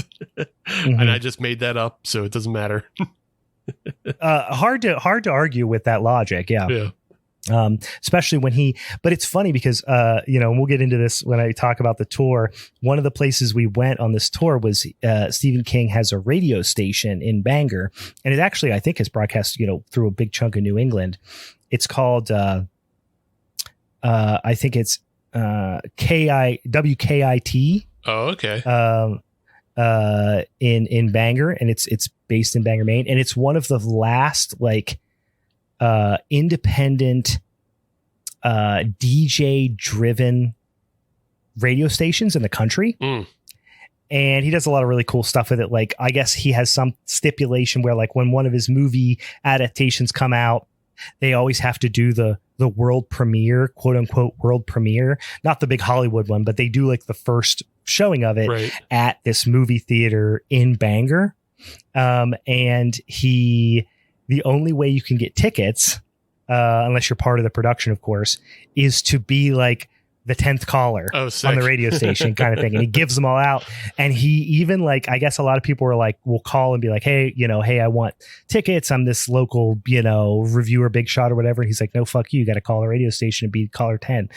And I just made that up, so it doesn't matter. Hard to argue with that logic. Yeah. Especially but it's funny because, and we'll get into this when I talk about the tour. One of the places we went on this tour was Stephen King has a radio station in Bangor, and it actually, I think, is broadcast, through a big chunk of New England. It's called, I think it's WKIT. Oh, okay. In Bangor, and it's based in Bangor, Maine, and it's one of the last independent DJ driven radio stations in the country. And he does a lot of really cool stuff with it. Like, I guess he has some stipulation where, like, when one of his movie adaptations come out, they always have to do the world premiere, quote unquote world premiere, not the big Hollywood one, but they do like the first showing of it at this movie theater in Bangor. And the only way you can get tickets, unless you're part of the production, of course, is to be like the 10th caller on the radio station kind of thing. And he gives them all out. And he even, like, I guess a lot of people were like, will call and be like, hey, I want tickets. I'm this local, reviewer, big shot or whatever. And he's like, no, fuck you. You got to call the radio station and be caller 10,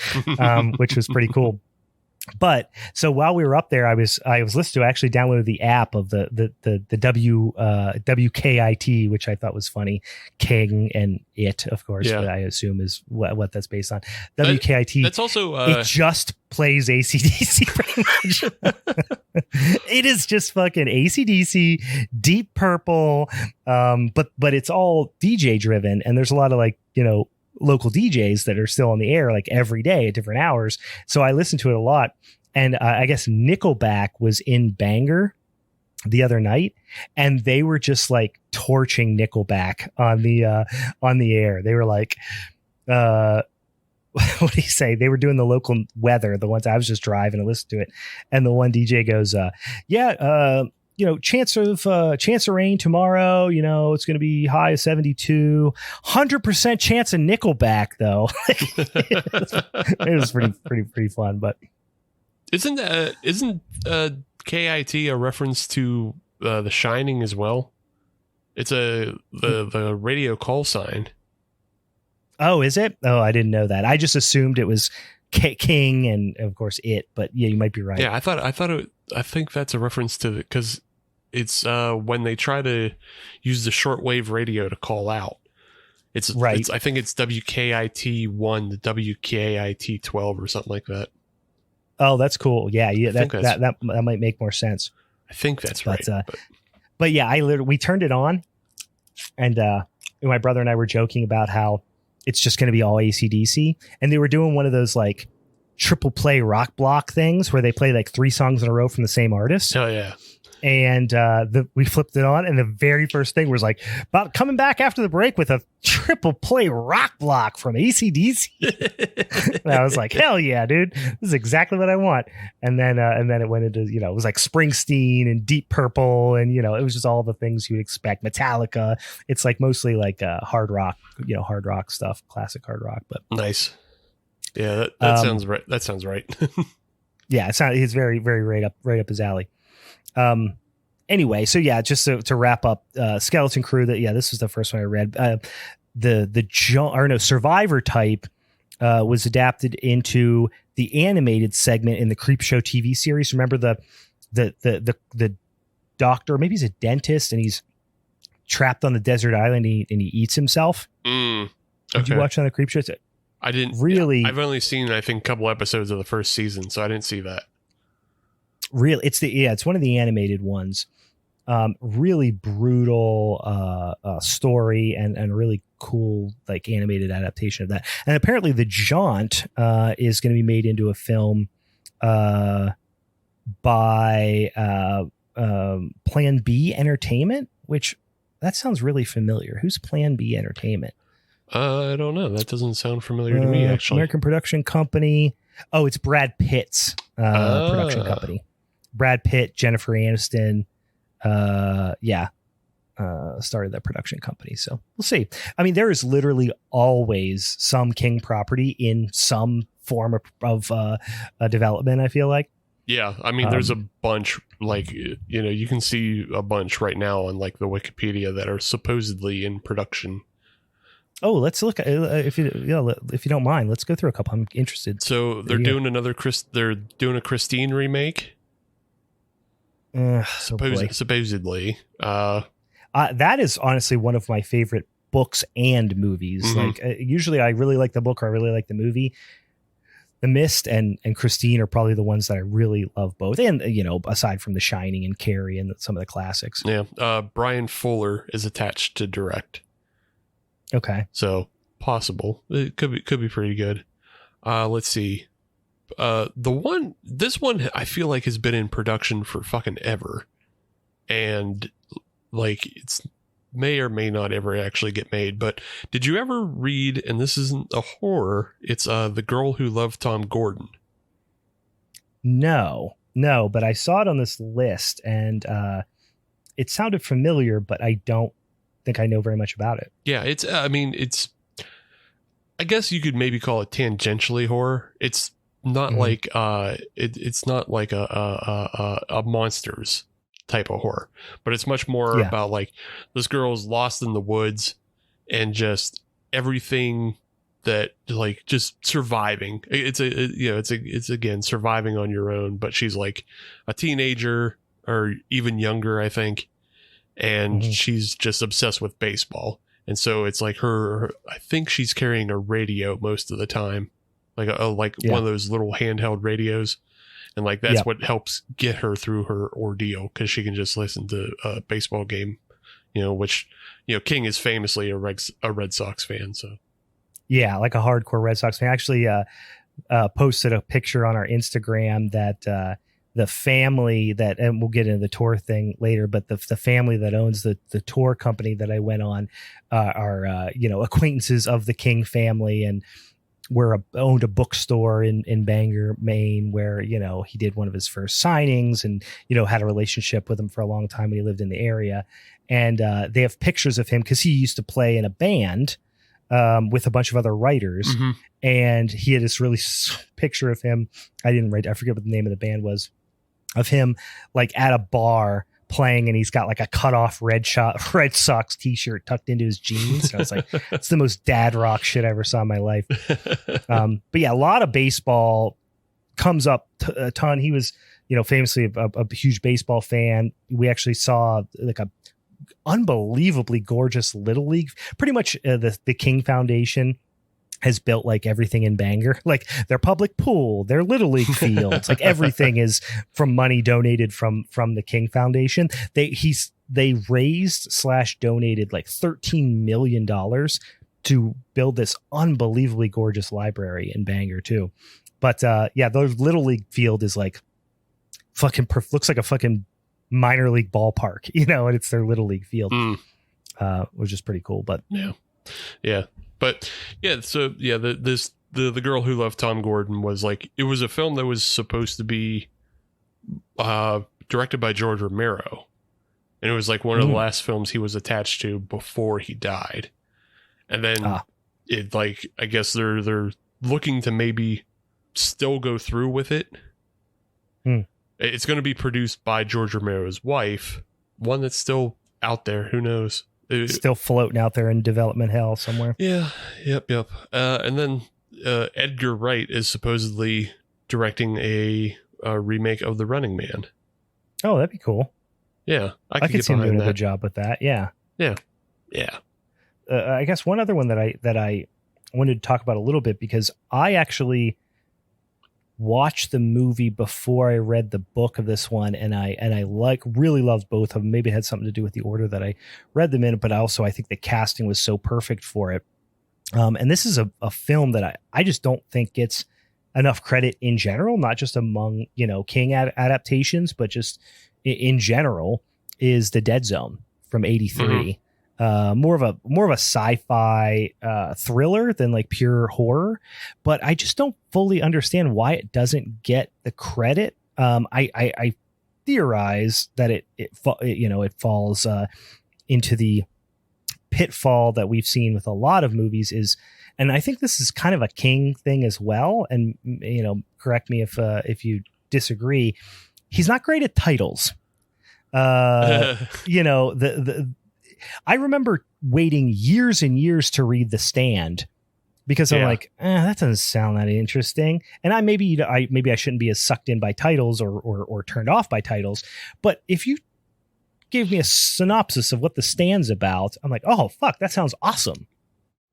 which was pretty cool. But so while we were up there, I was listening to, actually downloaded the app of the WKIT, which I thought was funny. King and it, of course, but I assume is what that's based on. WKIT. That's also it just plays AC/DC pretty much. It is just fucking AC/DC, Deep Purple, but it's all DJ driven, and there's a lot of local DJs that are still on the air like every day at different hours. So I listened to it a lot. And I guess Nickelback was in Bangor the other night, and they were just like torching Nickelback on the air. They were like, what do you say? They were doing the local weather. The ones I was just driving and listened to it. And the one DJ goes, chance of rain tomorrow. It's going to be high of 72. 100% chance of Nickelback, though. It was pretty fun. But isn't KIT a reference to The Shining as well? It's the radio call sign. Oh, is it? Oh, I didn't know that. I just assumed it was King and, of course, it. But yeah, you might be right. Yeah, I think that's a reference to it, because it's when they try to use the shortwave radio to call out. It's right. I think it's WKIT 1 to WKIT 12 or something like that. Oh, that's cool. Yeah, that might make more sense. I think that's right. But yeah, we turned it on, and my brother and I were joking about how it's just going to be all AC/DC, and they were doing one of those like triple play rock block things where they play like 3 songs in a row from the same artist. Oh yeah. And we flipped it on, and the very first thing was like, about coming back after the break with a triple play rock block from AC/DC. And I was like, hell yeah, dude, this is exactly what I want. And then it went into, it was like Springsteen and Deep Purple, and it was just all the things you would expect. Metallica. It's like mostly like hard rock stuff, classic hard rock. But nice. Yeah, that sounds right. That sounds right. Yeah, it's very, very right up his alley. Anyway, so yeah, just to wrap up, Skeleton Crew, this was the first one I read. Survivor Type was adapted into the animated segment in the Creepshow TV series. Remember the doctor, maybe he's a dentist, and he's trapped on the desert island, and he eats himself. Okay. Did you watch on the Creepshow? I didn't really. I've only seen, I think, a couple episodes of the first season, so I didn't see that. Really, it's one of the animated ones. Really brutal story and really cool like animated adaptation of that. And apparently The Jaunt is going to be made into a film by Plan B Entertainment, which that sounds really familiar. Who's Plan B Entertainment? I don't know. That doesn't sound familiar to me, actually. American production company. Oh, it's Brad Pitt's production company. Brad Pitt, Jennifer Aniston. started that production company. So we'll see. I mean, there is literally always some King property in some form of development, I feel like. Yeah, I mean, there's a bunch, like, you can see a bunch right now on like the Wikipedia that are supposedly in production. Oh, let's look. If you don't mind, let's go through a couple. I'm interested. So they're doing they're doing a Christine remake. Supposedly. That is honestly one of my favorite books and movies. Mm-hmm. Like usually I really like the book or I really like the movie. The Mist and Christine are probably the ones that I really love both. And, aside from The Shining and Carrie and some of the classics. Yeah. Brian Fuller is attached to direct. Okay. So possible. It could be pretty good. Let's see. This one I feel like has been in production for fucking ever. And like it's may or may not ever actually get made, but did you ever read, and this isn't a horror, it's The Girl Who Loved Tom Gordon? No, but I saw it on this list and it sounded familiar, but I don't think I know very much about it. Yeah, I guess you could maybe call it tangentially horror. It's not like it's not like a monsters type of horror, but it's much more about like this girl's lost in the woods and just everything that like just surviving. It's again surviving on your own, but she's like a teenager or even younger, I think, and she's just obsessed with baseball. And so it's like I think she's carrying a radio most of the time, like one of those little handheld radios. And like that's what helps get her through her ordeal, because she can just listen to a baseball game, which King is famously a Red Sox fan. So yeah, like a hardcore Red Sox fan. I actually posted a picture on our Instagram that the family that, and we'll get into the tour thing later, but the family that owns the tour company that I went on are acquaintances of the King family, and owned a bookstore in Bangor, Maine, where, he did one of his first signings and, had a relationship with him for a long time when he lived in the area. And they have pictures of him because he used to play in a band with a bunch of other writers. Mm-hmm. And he had this really picture of him. I forget what the name of the band was, of him like at a bar playing, and he's got like a cut off Red Sox t-shirt tucked into his jeans. And I was like, it's the most dad rock shit I ever saw in my life. But yeah, a lot of baseball comes up a ton. He was, famously a huge baseball fan. We actually saw like a unbelievably gorgeous Little League, pretty much the King Foundation has built like everything in Bangor, like their public pool, their Little League fields, like everything is from money donated from the King Foundation. They raised/donated like $13 million to build this unbelievably gorgeous library in Bangor too. But the Little League field is like fucking looks like a fucking minor league ballpark, and it's their Little League field, which is pretty cool. But yeah. But yeah, so yeah, the Girl Who Loved Tom Gordon was like, it was a film that was supposed to be directed by George Romero, and it was like one of the last films he was attached to before he died. And then it like, I guess they're looking to maybe still go through with it. It's going to be produced by George Romero's wife, one that's still out there. Who knows? Still floating out there in development hell somewhere. Yeah. Yep. And then Edgar Wright is supposedly directing a remake of The Running Man. Oh, that'd be cool. Yeah. I could see him doing a good job with that. Yeah. I guess one other one that I wanted to talk about a little bit, because I actually watched the movie before I read the book of this one, and I really loved both of them. Maybe it had something to do with the order that I read them in, but also I think the casting was so perfect for it. And this is a film that I just don't think gets enough credit in general, not just among King adaptations, but just in general, is The Dead Zone from '83. More of a sci-fi thriller than like pure horror, but I just don't fully understand why it doesn't get the credit. I theorize that it falls into the pitfall that we've seen with a lot of movies is, and I think this is kind of a King thing as well. And, correct me if you disagree. He's not great at titles. I remember waiting years and years to read The Stand because I'm like, that doesn't sound that interesting. And maybe I shouldn't be as sucked in by titles or turned off by titles. But if you gave me a synopsis of what The Stand's about, I'm like, oh, fuck, that sounds awesome.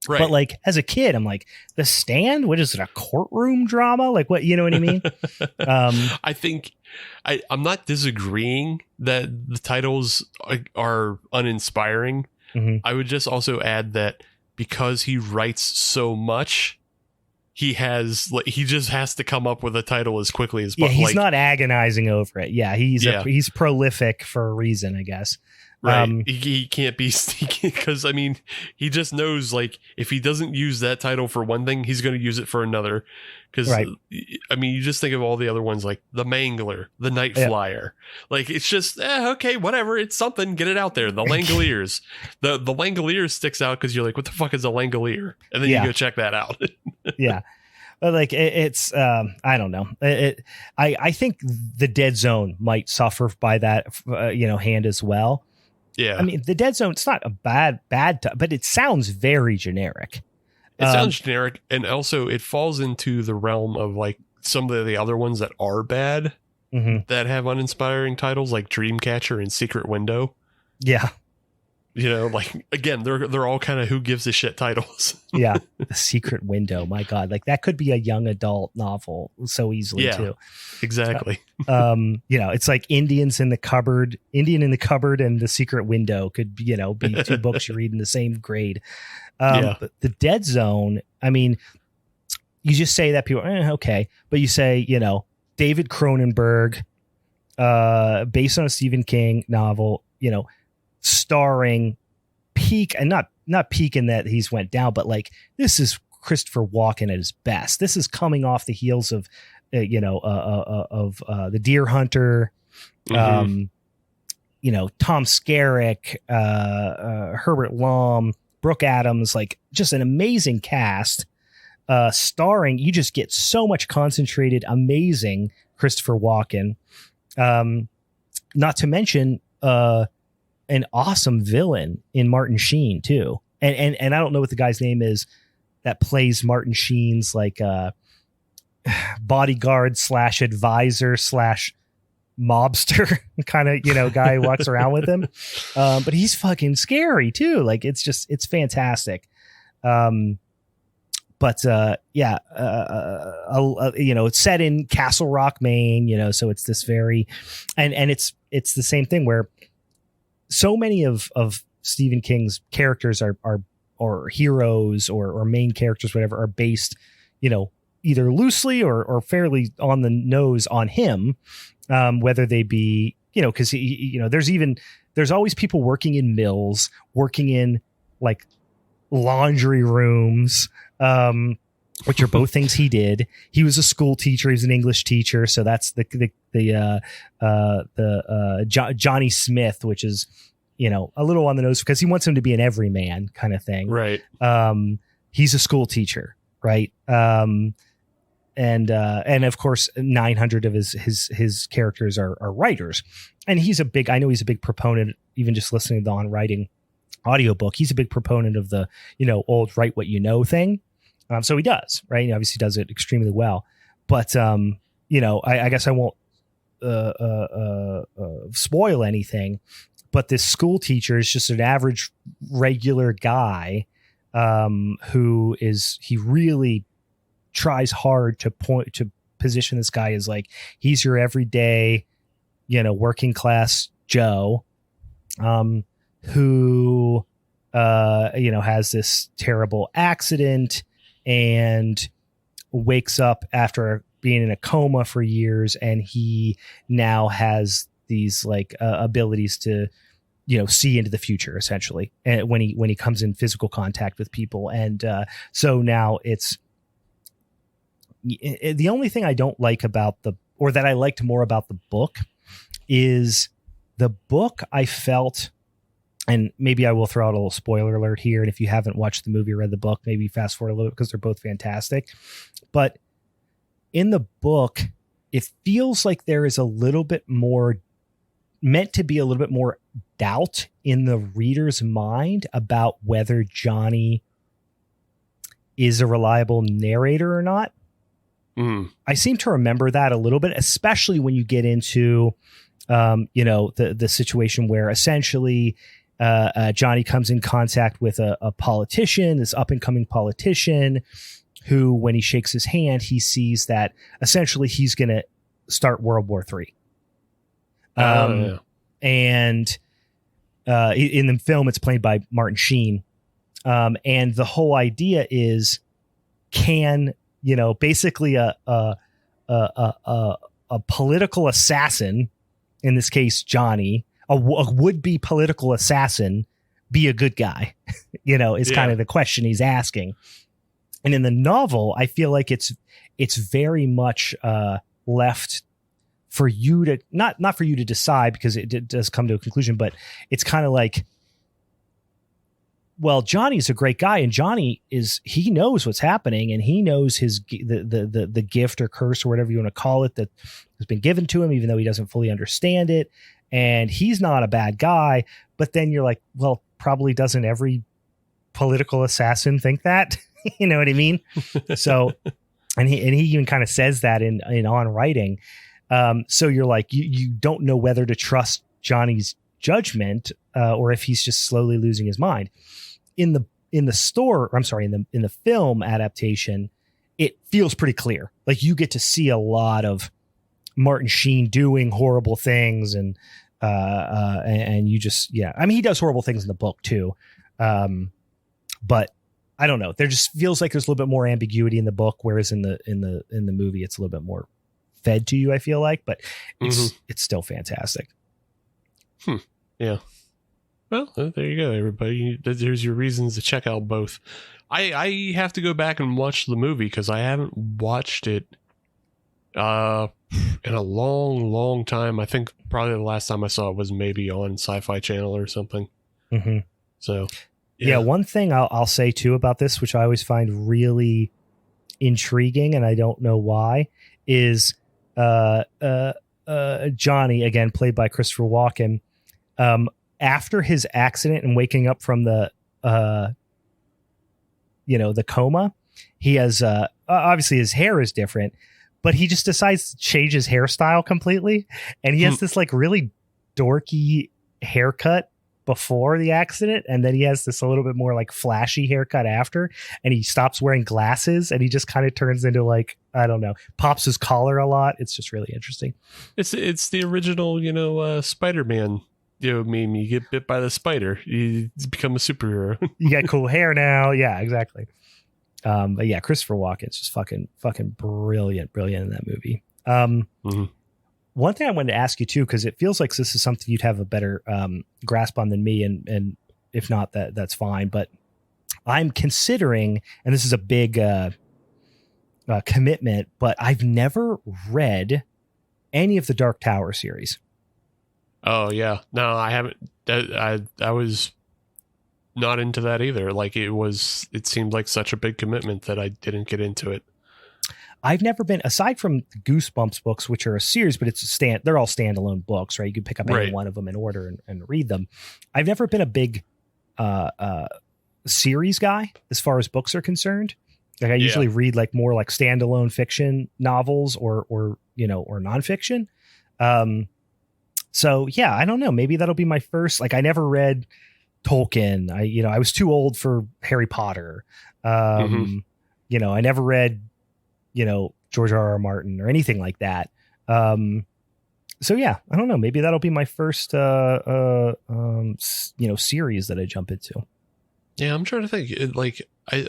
Right. But like as a kid, I'm like, The Stand? What is it, a courtroom drama? Like what, you know what I mean? I think I'm not disagreeing that the titles are uninspiring. Mm-hmm. I would just also add that because he writes so much, he just has to come up with a title as quickly as possible. Yeah, he's not agonizing over it. Yeah, he's prolific for a reason, I guess. Right. He can't be because he just knows like if he doesn't use that title for one thing, he's going to use it for another. Because you just think of all the other ones like the Mangler, the Night Flyer. Like it's just okay, whatever. It's something. Get it out there. The Langoliers. the Langoliers sticks out because you're like, what the fuck is a Langolier? And then you go check that out. Yeah. But like it's I don't know. I think the Dead Zone might suffer by that hand as well. Yeah. I mean, the Dead Zone, it's not a bad but it sounds very generic. It sounds generic, and also it falls into the realm of like some of the other ones that are bad that have uninspiring titles like Dreamcatcher and Secret Window. Yeah. Like again, they're all kind of who gives a shit titles. Yeah. The Secret Window. My God. Like that could be a young adult novel so easily too. Exactly. It's like Indian in the Cupboard and The Secret Window could, be two books you read in the same grade. But the Dead Zone, I mean, you just say that people, okay. But you say, David Cronenberg, based on a Stephen King novel, starring peak, and not peak in that he's went down, but like this is Christopher Walken at his best. This is coming off the heels of The Deer Hunter, Tom Skerritt, Herbert Lom, Brooke Adams, like just an amazing cast. Starring, you just get so much concentrated, amazing Christopher Walken. Not to mention an awesome villain in Martin Sheen too. And I don't know what the guy's name is that plays Martin Sheen's like bodyguard / advisor / mobster kind of, guy who walks around with him. But he's fucking scary too. Like it's fantastic. It's set in Castle Rock, Maine, so it's this very, and it's the same thing where so many of Stephen King's characters are or heroes or main characters, whatever, are based, either loosely or fairly on the nose on him, whether they be, because there's always people working in mills, working in like laundry rooms, which are both things he did. He was a school teacher. He was an English teacher. So that's Johnny Smith, which is, a little on the nose because he wants him to be an everyman kind of thing. Right. He's a school teacher. Right. And of course, 900 of his characters are writers, and I know he's a big proponent, even just listening to the On Writing audiobook. He's a big proponent of the, old write what you know thing. So he does, right? He obviously does it extremely well, but I guess I won't spoil anything, but this school teacher is just an average regular guy who really tries hard to position this guy as like he's your everyday, working class Joe, who has this terrible accident and wakes up after being in a coma for years, and he now has these like abilities to see into the future, essentially, and when he comes in physical contact with people. And so now it's the only thing I don't like about or that I liked more about the book is the book I felt and maybe I will throw out a little spoiler alert here. And if you haven't watched the movie or read the book, maybe fast forward a little bit because they're both fantastic. But in the book, it feels like there is a little bit more meant to be a little bit more doubt in the reader's mind about whether Johnny is a reliable narrator or not. I seem to remember that a little bit, especially when you get into, the situation where essentially Johnny comes in contact with a politician, this up and coming politician who, when he shakes his hand, he sees that essentially he's going to start World War III. And in the film, it's played by Martin Sheen. And the whole idea is, basically a political assassin, in this case, Johnny, a would-be political assassin, be a good guy, is kind of the question he's asking. And in the novel, I feel like it's very much left for you to not for you to decide, because it does come to a conclusion, but it's kind of like, well, Johnny's a great guy, and he knows what's happening, and he knows the gift or curse or whatever you want to call it that has been given to him, even though he doesn't fully understand it. And he's not a bad guy. But then you're like, well, probably doesn't every political assassin think that? You know what I mean? So, and he even kind of says that in on writing. So you're like, you don't know whether to trust Johnny's judgment or if he's just slowly losing his mind. In the film adaptation, it feels pretty clear. Like, you get to see a lot of Martin Sheen doing horrible things, and you just, I mean, he does horrible things in the book too. But I don't know. There just feels like there's a little bit more ambiguity in the book, whereas in the movie, it's a little bit more fed to you, I feel like, but it's still fantastic. Yeah. Well, there you go, everybody. There's your reasons to check out both. I have to go back and watch the movie because I haven't watched it in a long, long time. I think probably the last time I saw it was maybe on Sci-Fi Channel or something. So, yeah. One thing I'll say too about this, which I always find really intriguing, and I don't know why, is Johnny, again played by Christopher Walken. After his accident and waking up from the coma, he has obviously his hair is different, but he just decides to change his hairstyle completely, and he has this like really dorky haircut before the accident, and then he has this a little bit more like flashy haircut after, and he stops wearing glasses, and he just kind of turns into, like, I don't know, pops his collar a lot. It's just really interesting. It's the original Spider-Man meme. You get bit by the spider, you become a superhero. You got cool hair now. Yeah, exactly. But yeah, Christopher Walken's just fucking brilliant in that movie. One thing I wanted to ask you too, because it feels like this is something you'd have a better grasp on than me, and if not, that's fine. But I'm considering, and this is a big commitment, but I've never read any of the Dark Tower series. Oh yeah, no, I haven't. I was not into that either. Like, it seemed like such a big commitment that I didn't get into it. I've never been, aside from the Goosebumps books, which are a series, but they're all standalone books, right? You can pick up any one of them in order and read them. I've never been a big series guy as far as books are concerned. Like, I usually read like more like standalone fiction novels or nonfiction. So yeah, I don't know. Maybe that'll be my first. Like, I never read Tolkien. I was too old for Harry Potter. I never read, George R.R. Martin or anything like that. So yeah, I don't know. Maybe that'll be my first, series that I jump into. Yeah, I'm trying to think. I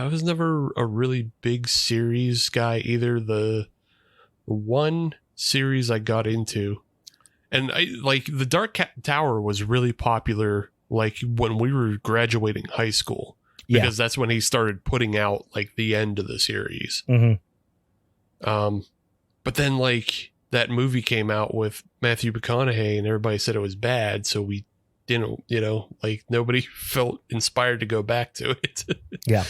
was never a really big series guy either. The one series I got into, and the Dark Tower was really popular, like when we were graduating high school, because that's when he started putting out like the end of the series. But then like that movie came out with Matthew McConaughey, and everybody said it was bad, so we didn't, like nobody felt inspired to go back to it. Yeah.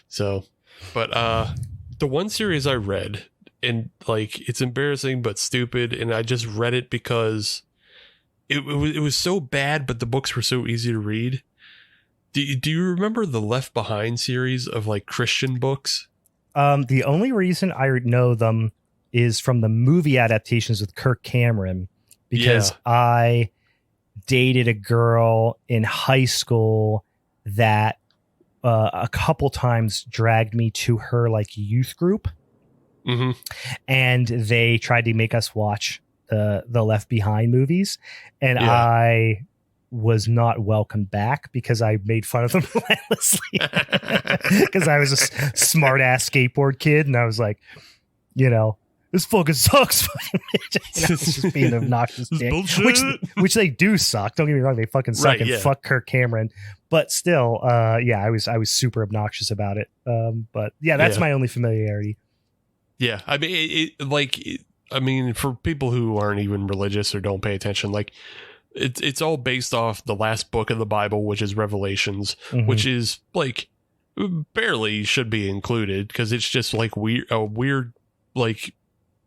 So, but the one series I read, and like it's embarrassing but stupid, and I just read it because it was so bad, but the books were so easy to read. Do you remember the Left Behind series of like Christian books? The only reason I know them is from the movie adaptations with Kirk Cameron, because I dated a girl in high school that a couple times dragged me to her like youth group. Mm-hmm. And they tried to make us watch the Left Behind movies. And I was not welcome back because I made fun of them relentlessly because I was a smart ass skateboard kid. And I was like, this fucking sucks. I was just being an obnoxious dick, which they do suck. Don't get me wrong. They fucking suck fuck Kirk Cameron. But still, I was super obnoxious about it. But that's my only familiarity. Yeah. I mean, for people who aren't even religious or don't pay attention, like it's all based off the last book of the Bible, which is Revelations, which is like barely should be included because it's just like weird, like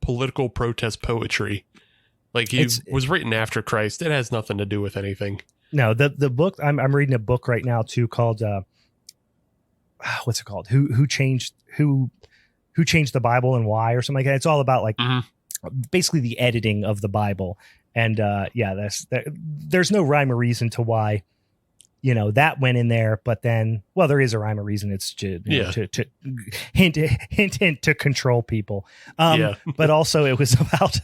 political protest poetry. Like it was written after Christ. It has nothing to do with anything. No, the book I'm reading a book right now too called what's it called? Who changed the Bible and why, or something like that. It's all about like basically the editing of the Bible. And there's no rhyme or reason to why, that went in there. But then, well, there is a rhyme or reason. It's to hint to control people. But also it was about,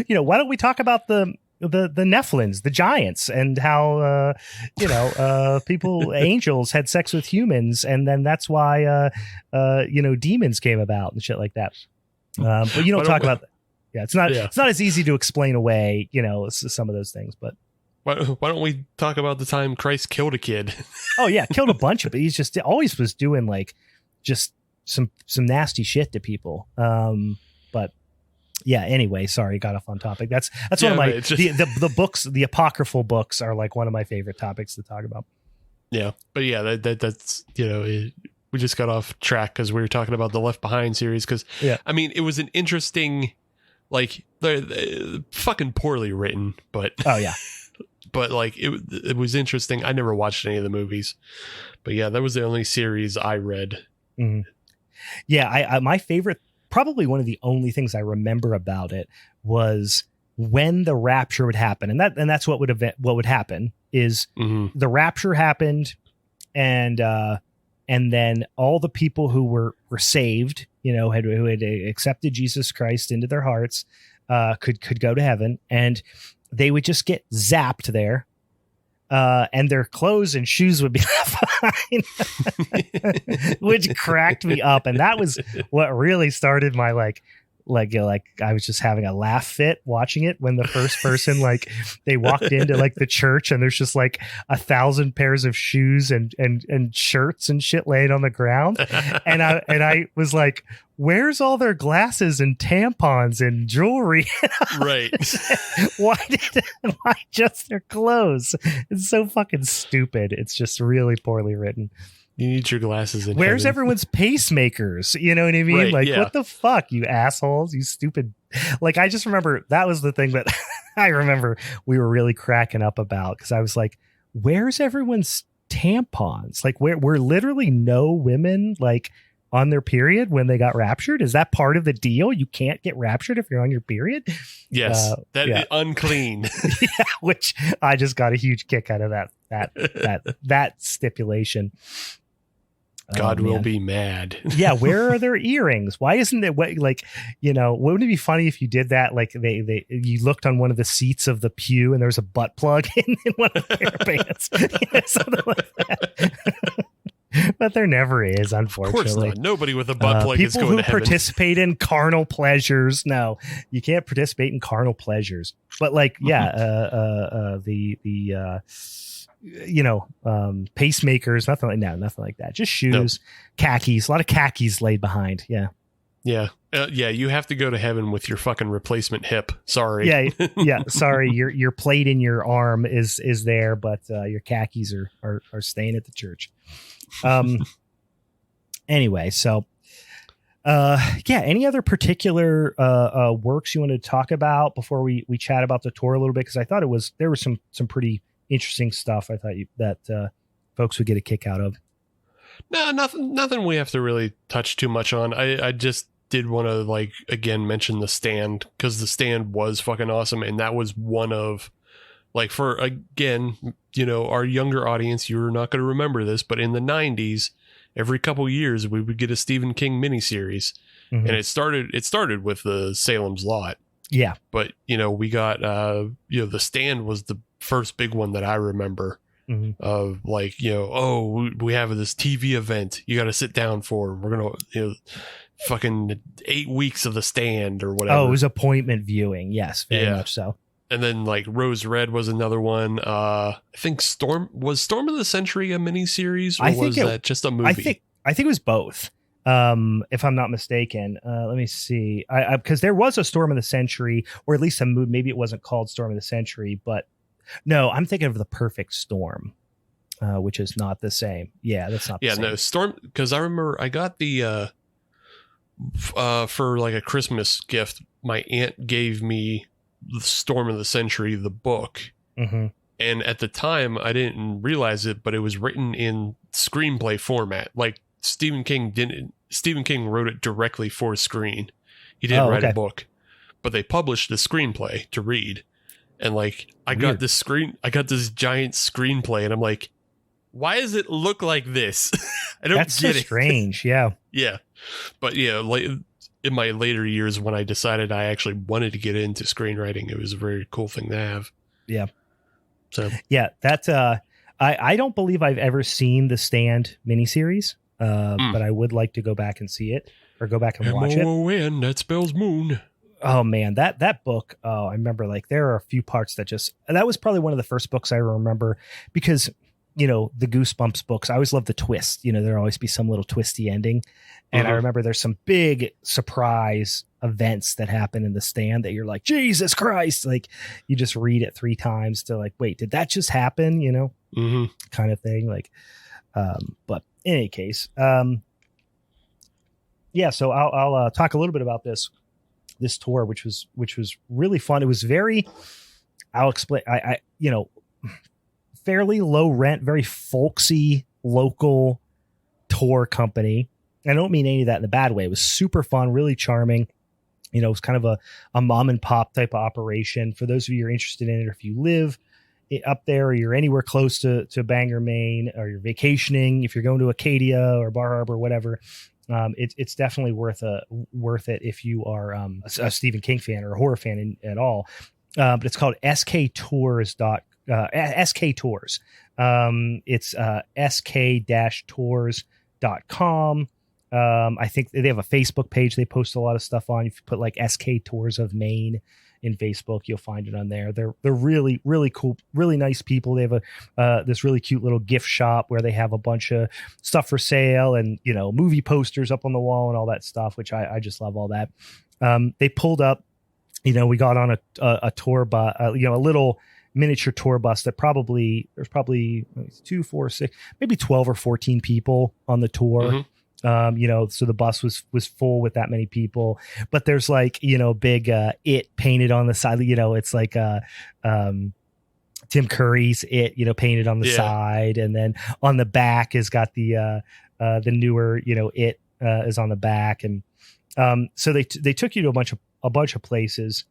why don't we talk about the Nephilims, the giants, and how, angels had sex with humans. And then that's why, demons came about and shit like that. But you don't talk about that. Yeah, it's not as easy to explain away, some of those things. But why don't we talk about the time Christ killed a kid? Oh yeah, killed a bunch of it. He's just always was doing like just some nasty shit to people. But yeah. Anyway, sorry, got off on topic. That's one of my the books. The apocryphal books are like one of my favorite topics to talk about. Yeah, but yeah, that's we just got off track because we were talking about the Left Behind series. Because I mean, it was an interesting. Like they're fucking poorly written, but but like it was interesting. I never watched any of the movies, but yeah, that was the only series I read. Mm-hmm. Yeah, I my favorite, probably one of the only things I remember about it was when the rapture would happen, and that's what would happen is the rapture happened, and then all the people who were saved, who had accepted Jesus Christ into their hearts, could go to heaven, and they would just get zapped there, and their clothes and shoes would be left behind, which cracked me up. And that was what really started my like I was just having a laugh fit watching it when the first person, like they walked into like the church and there's just like 1,000 pairs of shoes and shirts and shit laying on the ground. And I was like, where's all their glasses and tampons and jewelry? Right. Why just their clothes? It's so fucking stupid. It's just really poorly written. You need your glasses in Where's heaven. Everyone's pacemakers? You know what I mean? Right, like, what the fuck, you assholes, you stupid. Like, I just remember that was the thing that I remember we were really cracking up about, because I was like, where's everyone's tampons? Like, were literally no women like on their period when they got raptured? Is that part of the deal? You can't get raptured if you're on your period? Yes, unclean. Yeah, which I just got a huge kick out of that stipulation. God will be mad. Yeah, where are their earrings? Why isn't it like, wouldn't it be funny if you did that? Like you looked on one of the seats of the pew and there's a butt plug in one of their pants, something like that. But there never is, unfortunately. Of course not. Nobody with a butt plug is going to heaven. People who participate in carnal pleasures. No, you can't participate in carnal pleasures. But like, pacemakers, nothing like that. Just shoes, khakis, a lot of khakis laid behind. Yeah. Yeah. Yeah, you have to go to heaven with your fucking replacement hip. Sorry. Yeah. Sorry, your plate in your arm is there, but your khakis are staying at the church. Anyway, so any other particular works you want to talk about before we chat about the tour a little bit? Because I thought there was some pretty interesting stuff I thought that folks would get a kick out of. No, nothing we have to really touch too much on. I just did want to, like, again, mention The Stand, because The Stand was fucking awesome. And that was one of, like, for, again, our younger audience, you're not going to remember this, but in the 90s, every couple years we would get a Stephen King miniseries. Mm-hmm. And it started with the Salem's Lot. Yeah. But, we got, The Stand was the first big one that I remember. Mm-hmm. Of like, we have this TV event you got to sit down for. We're gonna, fucking 8 weeks of The Stand or whatever. Oh, it was appointment viewing. Yes, very much so. And then like Rose Red was another one. I think Storm of the Century a miniseries, or was that just a movie? I think it was both. If I'm not mistaken. Let me see. I because there was a Storm of the Century, or at least a movie. Maybe it wasn't called Storm of the Century, but. No, I'm thinking of The Perfect Storm, which is not the same. Yeah, that's not the same. No, Storm, because I remember I got the, for like a Christmas gift, my aunt gave me The Storm of the Century, the book. Mm-hmm. And at the time, I didn't realize it, but it was written in screenplay format. Like Stephen King wrote it directly for screen. He didn't write a book, but they published the screenplay to read. And like, I got this giant screenplay, and I'm like, why does it look like this? I don't That's get so it. Strange. Yeah. Yeah. But like in my later years, when I decided I actually wanted to get into screenwriting, it was a very cool thing to have. Yeah. So, yeah, that's, I don't believe I've ever seen the Stand miniseries, but I would like to go back and see it, or go back and watch it. M-O-O-N, that spells moon. Oh man, that book. Oh, I remember, like, there are a few parts that was probably one of the first books I remember, because, the Goosebumps books, I always love the twist, there'll always be some little twisty ending. And I remember there's some big surprise events that happen in the Stand that you're like, Jesus Christ. Like, you just read it 3 times to like, wait, did that just happen? Kind of thing. Like, but in any case, so I'll talk a little bit about this tour, which was really fun. It was very, I'll explain, I fairly low rent, very folksy local tour company. I don't mean any of that in a bad way. It was super fun, really charming. It was kind of a mom and pop type of operation. For those of you who are interested in it, or if you live up there, or you're anywhere close to Bangor, Maine, or you're vacationing, if you're going to Acadia or Bar Harbor, whatever, it's definitely worth it if you are a Stephen King fan or a horror fan at all. But it's called SK Tours. SK Tours. It's sk-tours.com. I think they have a Facebook page they post a lot of stuff on. If you put like SK Tours of Maine in Facebook, you'll find it on there. They're really, really cool, really nice people. They have this really cute little gift shop where they have a bunch of stuff for sale, and movie posters up on the wall and all that stuff, which I just love all that. They pulled up, we got on a tour bus, a little miniature tour bus that there's probably 2, 4, 6, maybe 12 or 14 people on the tour. Mm-hmm. So the bus was full with that many people, but there's like, big, It painted on the side, it's like, Tim Curry's It, painted on the side. And then on the back has got the newer, It, is on the back. And, so they took you to a bunch of places,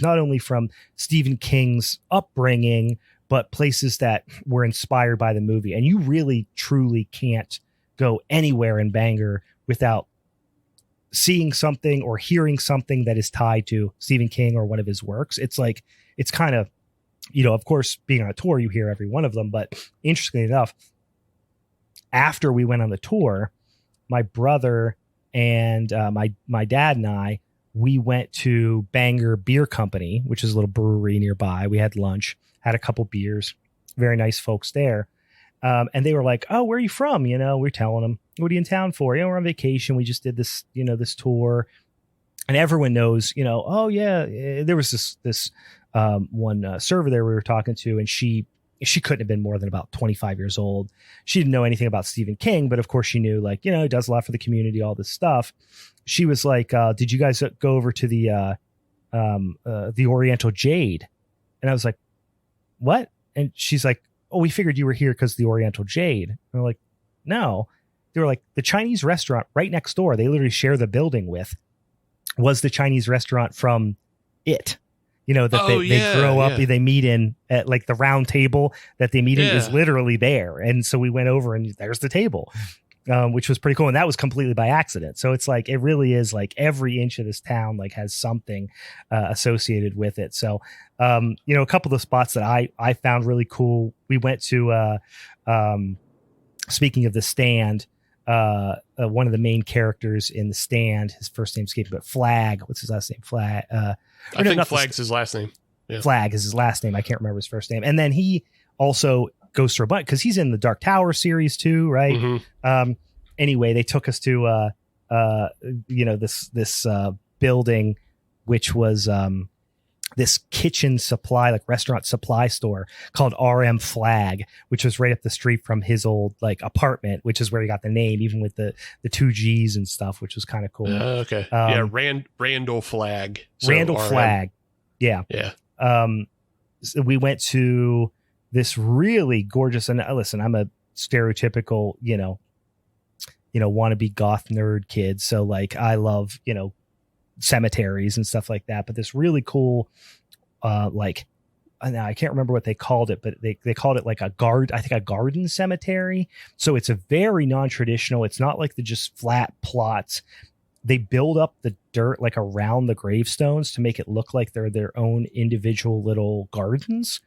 not only from Stephen King's upbringing, but places that were inspired by the movie. And you really, truly can't go anywhere in Bangor without seeing something or hearing something that is tied to Stephen King or one of his works. It's like, it's kind of, of course, being on a tour, you hear every one of them. But interestingly enough, after we went on the tour, my brother and my dad and I, we went to Bangor Beer Company, which is a little brewery nearby. We had lunch, had a couple beers, very nice folks there. And they were like, "Oh, where are you from?" We're telling them, "What are you in town for?" We're on vacation. We just did this, this tour. And everyone knows, oh yeah, there was this one server there we were talking to, and she couldn't have been more than about 25 years old. She didn't know anything about Stephen King, but of course she knew, like, he does a lot for the community, all this stuff. She was like, "Did you guys go over to the Oriental Jade?" And I was like, "What?" And she's like, "Oh, we figured you were here because of the Oriental Jade." And we're like, "No." They were like, the Chinese restaurant right next door, they literally share the building with, was the Chinese restaurant from It. They grow up, they meet in at, like, the round table that they meet in is literally there. And so we went over and there's the table, which was pretty cool. And that was completely by accident. So it's like, it really is like every inch of this town, like, has something associated with it. So, a couple of the spots that I found really cool. We went to, speaking of The Stand, one of the main characters in The Stand, his first name escaped, but Flag, what's his last name? Flag. I think Flag's his last name. Yeah. Flag is his last name. I can't remember his first name. And then he also goes through a bunch, because he's in the Dark Tower series too, right? Mm-hmm. Anyway, they took us to this building, which was this kitchen supply, like restaurant supply store called RM Flag, which was right up the street from his old, like, apartment, which is where he got the name, even with the 2 G's and stuff, which was kind of cool. Okay. Randall Flag. So Randall RM. Flag. Yeah. Yeah. So we went to this really gorgeous, and listen, I'm a stereotypical, wannabe goth nerd kid. So, like, I love, cemeteries and stuff like that, but this really cool, like, I can't remember what they called it, but they called it like a garden cemetery. So it's a very non-traditional. It's not like the just flat plots. They build up the dirt, like, around the gravestones to make it look like they're their own individual little gardens.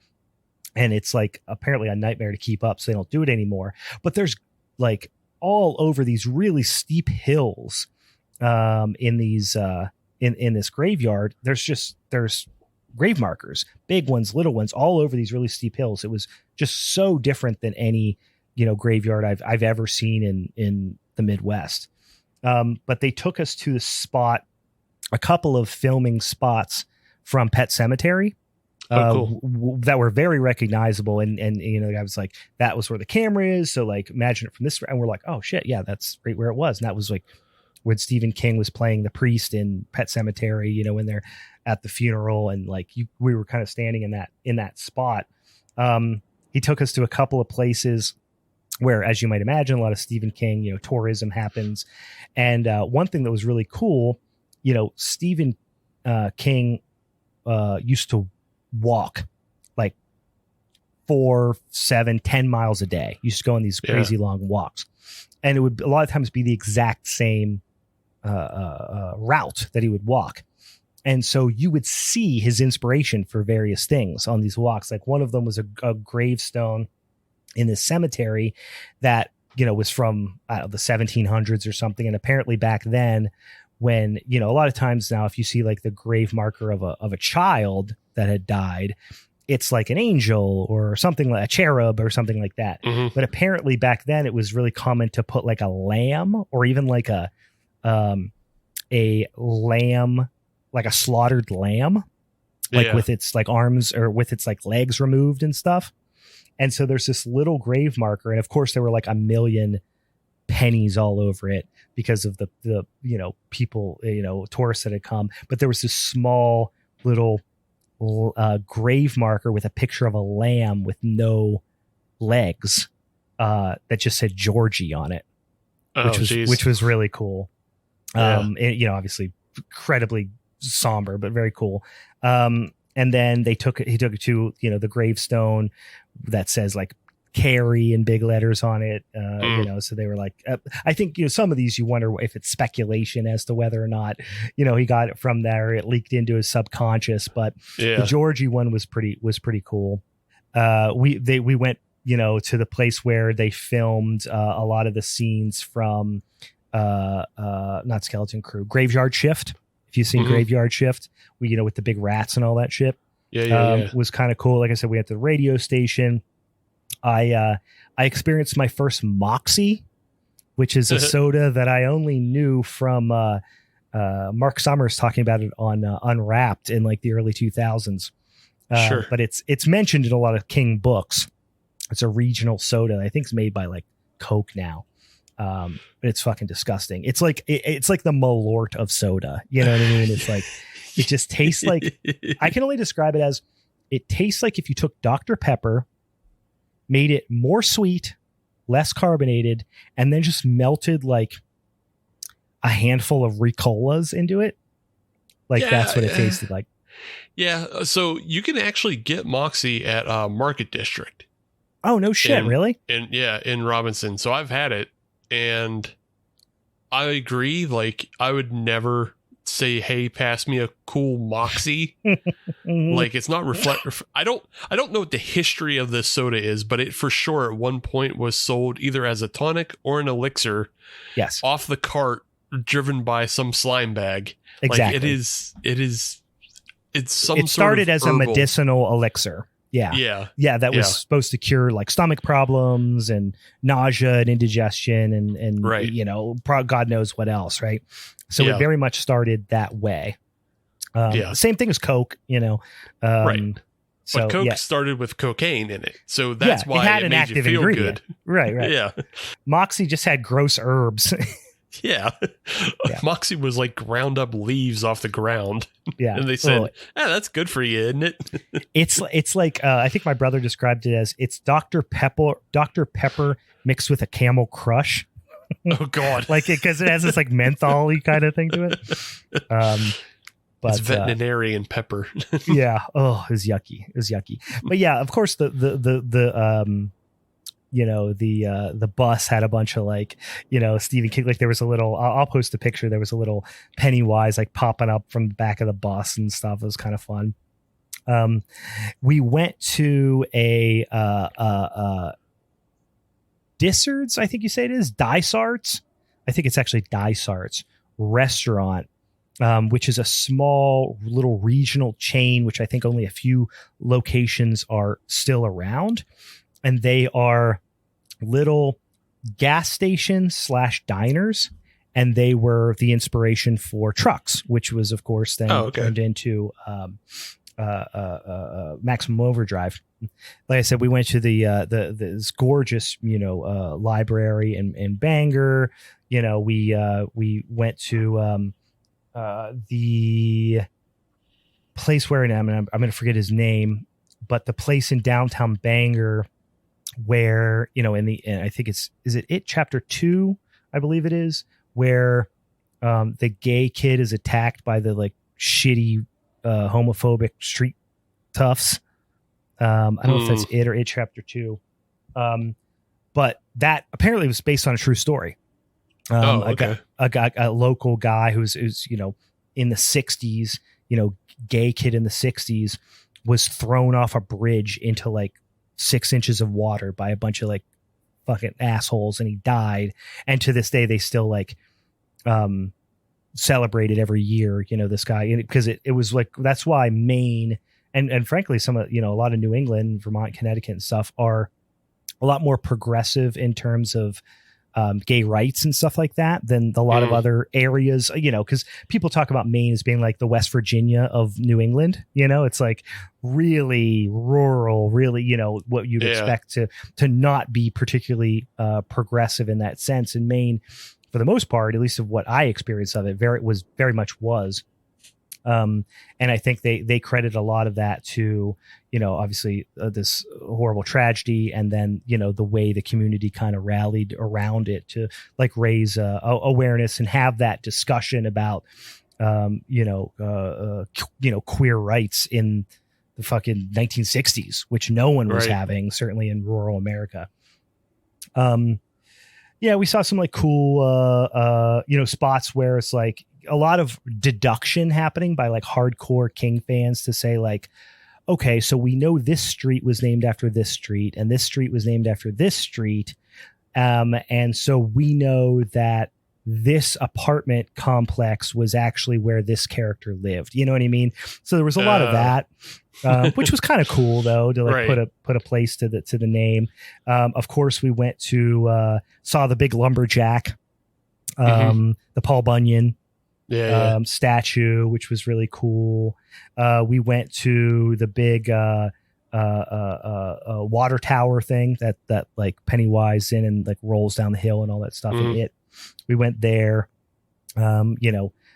And it's, like, apparently a nightmare to keep up, so they don't do it anymore. But there's, like, all over these really steep hills in these in this graveyard. There's grave markers, big ones, little ones, all over these really steep hills. It was just so different than any graveyard I've ever seen in the Midwest. But they took us to the spot, a couple of filming spots from Pet Sematary. Cool. That were very recognizable, and the guy was like, that was where the camera is, so, like, imagine it from this, and we're like, oh shit, yeah, that's right where it was. And that was, like, when Stephen King was playing the priest in Pet Sematary, when they're at the funeral, and, like, we were kind of standing in that spot. He took us to a couple of places where, as you might imagine, a lot of Stephen King, tourism happens. And one thing that was really cool, Stephen King used to walk like 4, 7, 10 miles a day. You used to go on these crazy long walks, and it would a lot of times be the exact same route that he would walk. And so you would see his inspiration for various things on these walks. Like, one of them was a gravestone in this cemetery that, was from the 1700s or something. And apparently back then, when, a lot of times now, if you see, like, the grave marker of a child that had died, it's like an angel or something, like a cherub or something like that. Mm-hmm. But apparently back then it was really common to put, like, a lamb, or even like a lamb, like a slaughtered lamb, like with its, like, arms or with its, like, legs removed and stuff. And so there's this little grave marker, and of course there were like 1 million pennies all over it because of the people, tourists that had come. But there was this small little grave marker with a picture of a lamb with no legs that just said Georgie on it, which was really cool. Obviously incredibly somber, but very cool. And then he took it to, the gravestone that says, like, Carrie in big letters on it. So they were like, I think, some of these you wonder if it's speculation as to whether or not, he got it from there. It leaked into his subconscious, but the Georgie one was pretty cool. We went, to the place where they filmed a lot of the scenes from not Skeleton Crew, Graveyard Shift. If you've seen Graveyard Shift, with the big rats and all that shit, was kind of cool. Like I said, we had the radio station. I experienced my first Moxie, which is a soda that I only knew from Mark Summers talking about it on Unwrapped in like the early 2000s. Sure. But it's mentioned in a lot of King books. It's a regional soda. I think it's made by like Coke now. But it's fucking disgusting. It's like the Malort of soda. You know what I mean? It's like, it just tastes like, I can only describe it as, it tastes like if you took Dr. Pepper, made it more sweet, less carbonated, and then just melted like a handful of Ricolas into it. Like that's what it tasted like. Yeah. So you can actually get Moxie at Market District. Oh, no shit. Really? In Robinson. So I've had it, and I agree. Like, I would never say, hey, pass me a cool Moxie. Like, it's not reflect. I don't know what the history of this soda is, but it for sure at one point was sold either as a tonic or an elixir. Yes. Off the cart, driven by some slime bag. Exactly. Like, it's some it started sort of as herbal. a medicinal elixir. Yeah. That was supposed to cure like stomach problems and nausea and indigestion and right. you know, God knows what else. Right. So it very much started that way. Same thing as Coke, you know. Right. So, but Coke started with cocaine in it. So that's why it had an made active you feel ingredient. Good. Right. Yeah. Moxie just had gross herbs. Yeah. Moxie was like ground up leaves off the ground. Yeah. And they said, that's good for you, isn't it? it's like, I think my brother described it as it's Dr. Pepper mixed with a Camel Crush. Oh God. Like because it has this like menthol-y kind of thing to it. But it's veterinarian pepper. Yeah. Oh, it was yucky. But yeah, of course the bus had a bunch of like, you know, Stephen King, like there was a little, I'll post a picture. There was a little Pennywise like popping up from the back of the bus and stuff. It was kind of fun. We went to a Dysart's, I think you say it is, Dysart's. I think it's actually Dysart's restaurant, which is a small little regional chain, which I think only a few locations are still around. And they are little gas stations / diners. And they were the inspiration for Trucks, which was, of course, then turned into Maximum Overdrive. Like I said, we went to this gorgeous, you know, library in Bangor. You know, we went to the place where, and I'm going to forget his name, but the place in downtown Bangor where, you know, and I think is it chapter 2, I believe it is, where the gay kid is attacked by the like shitty homophobic street toughs. I don't know if that's it or it chapter 2. But that apparently was based on a true story. A local guy who's, you know, in the 60s, you know, gay kid in the 60s was thrown off a bridge into like 6 inches of water by a bunch of like fucking assholes, and he died. And to this day, they still like celebrate it every year, you know, this guy, because it was like, that's why Maine and frankly, some of, you know, a lot of New England, Vermont, Connecticut and stuff are a lot more progressive in terms of gay rights and stuff like that than a lot of other areas, you know, because people talk about Maine as being like the West Virginia of New England. You know, it's like really rural, really, you know, what you'd expect to not be particularly progressive in that sense. In Maine, for the most part, at least of what I experienced of it, very much was. And I think they credit a lot of that to, you know, obviously this horrible tragedy, and then, you know, the way the community kind of rallied around it to like raise awareness and have that discussion about, queer rights in the fucking 1960s, which no one was having, certainly in rural America. We saw some like cool, spots where it's like a lot of deduction happening by like hardcore King fans to say like, okay, so we know this street was named after this street and this street was named after this street. And so we know that this apartment complex was actually where this character lived. You know what I mean? So there was a lot of that, which was kind of cool though, to like put a place to the name. Of course we went to, saw the big lumberjack, the Paul Bunyan statue, which was really cool. We went to the big, water tower thing that like Pennywise in and like rolls down the hill and all that stuff. And we went there,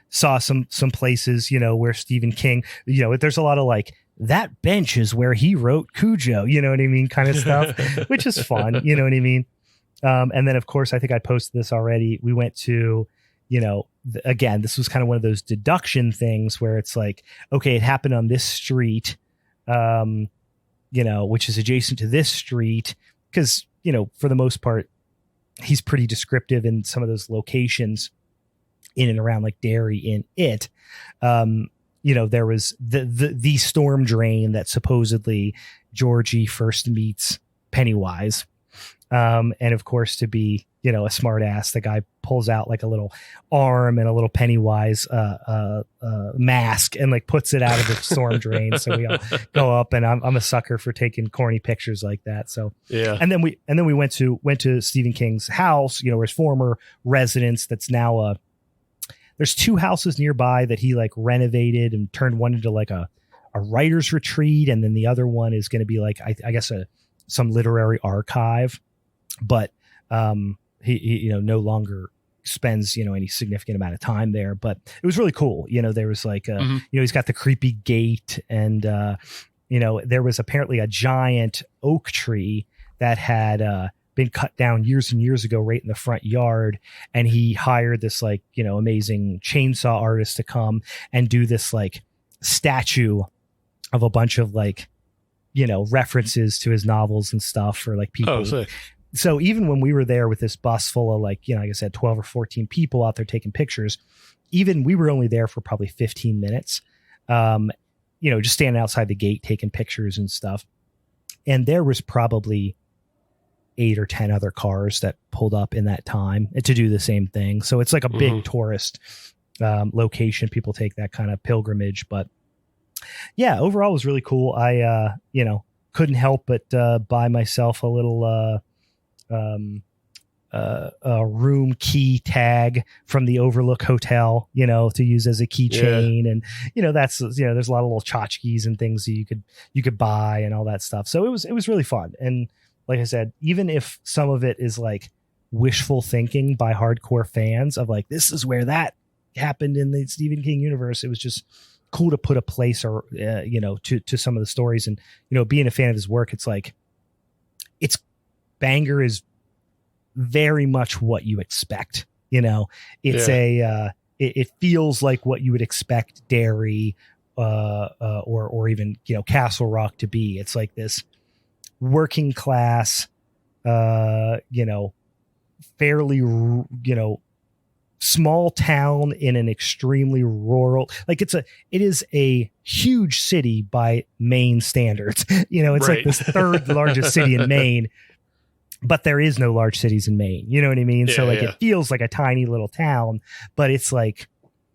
saw some places, where Stephen King, there's a lot of like, that bench is where he wrote Cujo, you know what I mean? Kind of stuff, which is fun. You know what I mean? And then of course, I think I posted this already. We went to, again, this was kind of one of those deduction things where it's like, okay, it happened on this street, which is adjacent to this street. Cause, for the most part, he's pretty descriptive in some of those locations in and around like Derry in it. There was the storm drain that supposedly Georgie first meets Pennywise. And of course, to be, a smart ass, the guy pulls out like a little arm and a little Pennywise mask and like puts it out of the storm drain. So we all go up, and I'm a sucker for taking corny pictures like that. So yeah. And then we went to Stephen King's house, his former residence. That's now there's two houses nearby that he like renovated and turned one into like a writer's retreat, and then the other one is going to be like I guess some literary archive, but he no longer spends any significant amount of time there. But it was really cool. There was like he's got the creepy gate, and there was apparently a giant oak tree that had been cut down years and years ago right in the front yard, and he hired this like amazing chainsaw artist to come and do this like statue of a bunch of like references to his novels and stuff for like people. Oh, sick. So even when we were there with this bus full of like, like I said, 12 or 14 people out there taking pictures, even we were only there for probably 15 minutes, just standing outside the gate, taking pictures and stuff. And there was probably 8 or 10 other cars that pulled up in that time to do the same thing. So it's like a big tourist location. People take that kind of pilgrimage, but yeah, overall it was really cool. I, couldn't help but buy myself a little room key tag from the Overlook Hotel, to use as a keychain. And, that's, there's a lot of little tchotchkes and things that you could buy and all that stuff. So it was really fun. And like I said, even if some of it is like wishful thinking by hardcore fans of like, this is where that happened in the Stephen King universe, it was just cool to put a place or, to some of the stories. And, being a fan of his work, it's like, Bangor is very much what you expect. It's it feels like what you would expect Derry or even, Castle Rock to be. It's like this working class, fairly, small town in an extremely rural, like it is a huge city by Maine standards. It's right. Like this third largest city in Maine, but there is no large cities in Maine. You know what I mean? Yeah, so like it feels like a tiny little town, but it's like,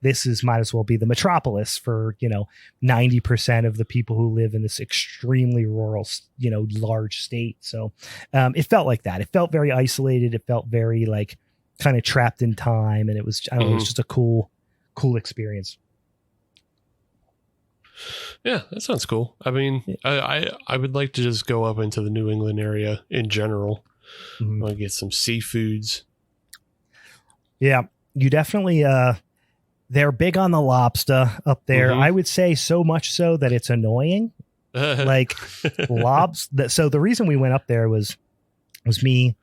might as well be the metropolis for, 90% of the people who live in this extremely rural, large state. So it felt like that. It felt very isolated. It felt very like kind of trapped in time. And it was, it was just a cool experience. Yeah, that sounds cool. I mean, I would like to just go up into the New England area in general. I want to get some seafoods. Yeah, you definitely, they're big on the lobster up there. I would say so much so that it's annoying. Like so the reason we went up there was me,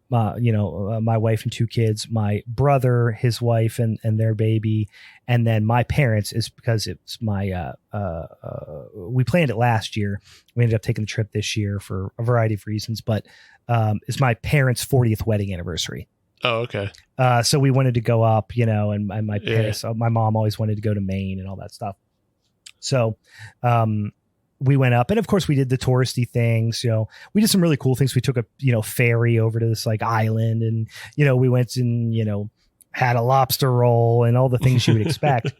my wife and 2 kids, my brother, his wife and their baby, and then my parents, is because it's my we planned it last year. We ended up taking the trip this year for a variety of reasons, but it's my parents' 40th wedding anniversary. Oh, okay. So we wanted to go up, and my parents, my mom always wanted to go to Maine and all that stuff. So we went up, and of course we did the touristy things. We did some really cool things. We took a ferry over to this like island, and we went and had a lobster roll and all the things you would expect.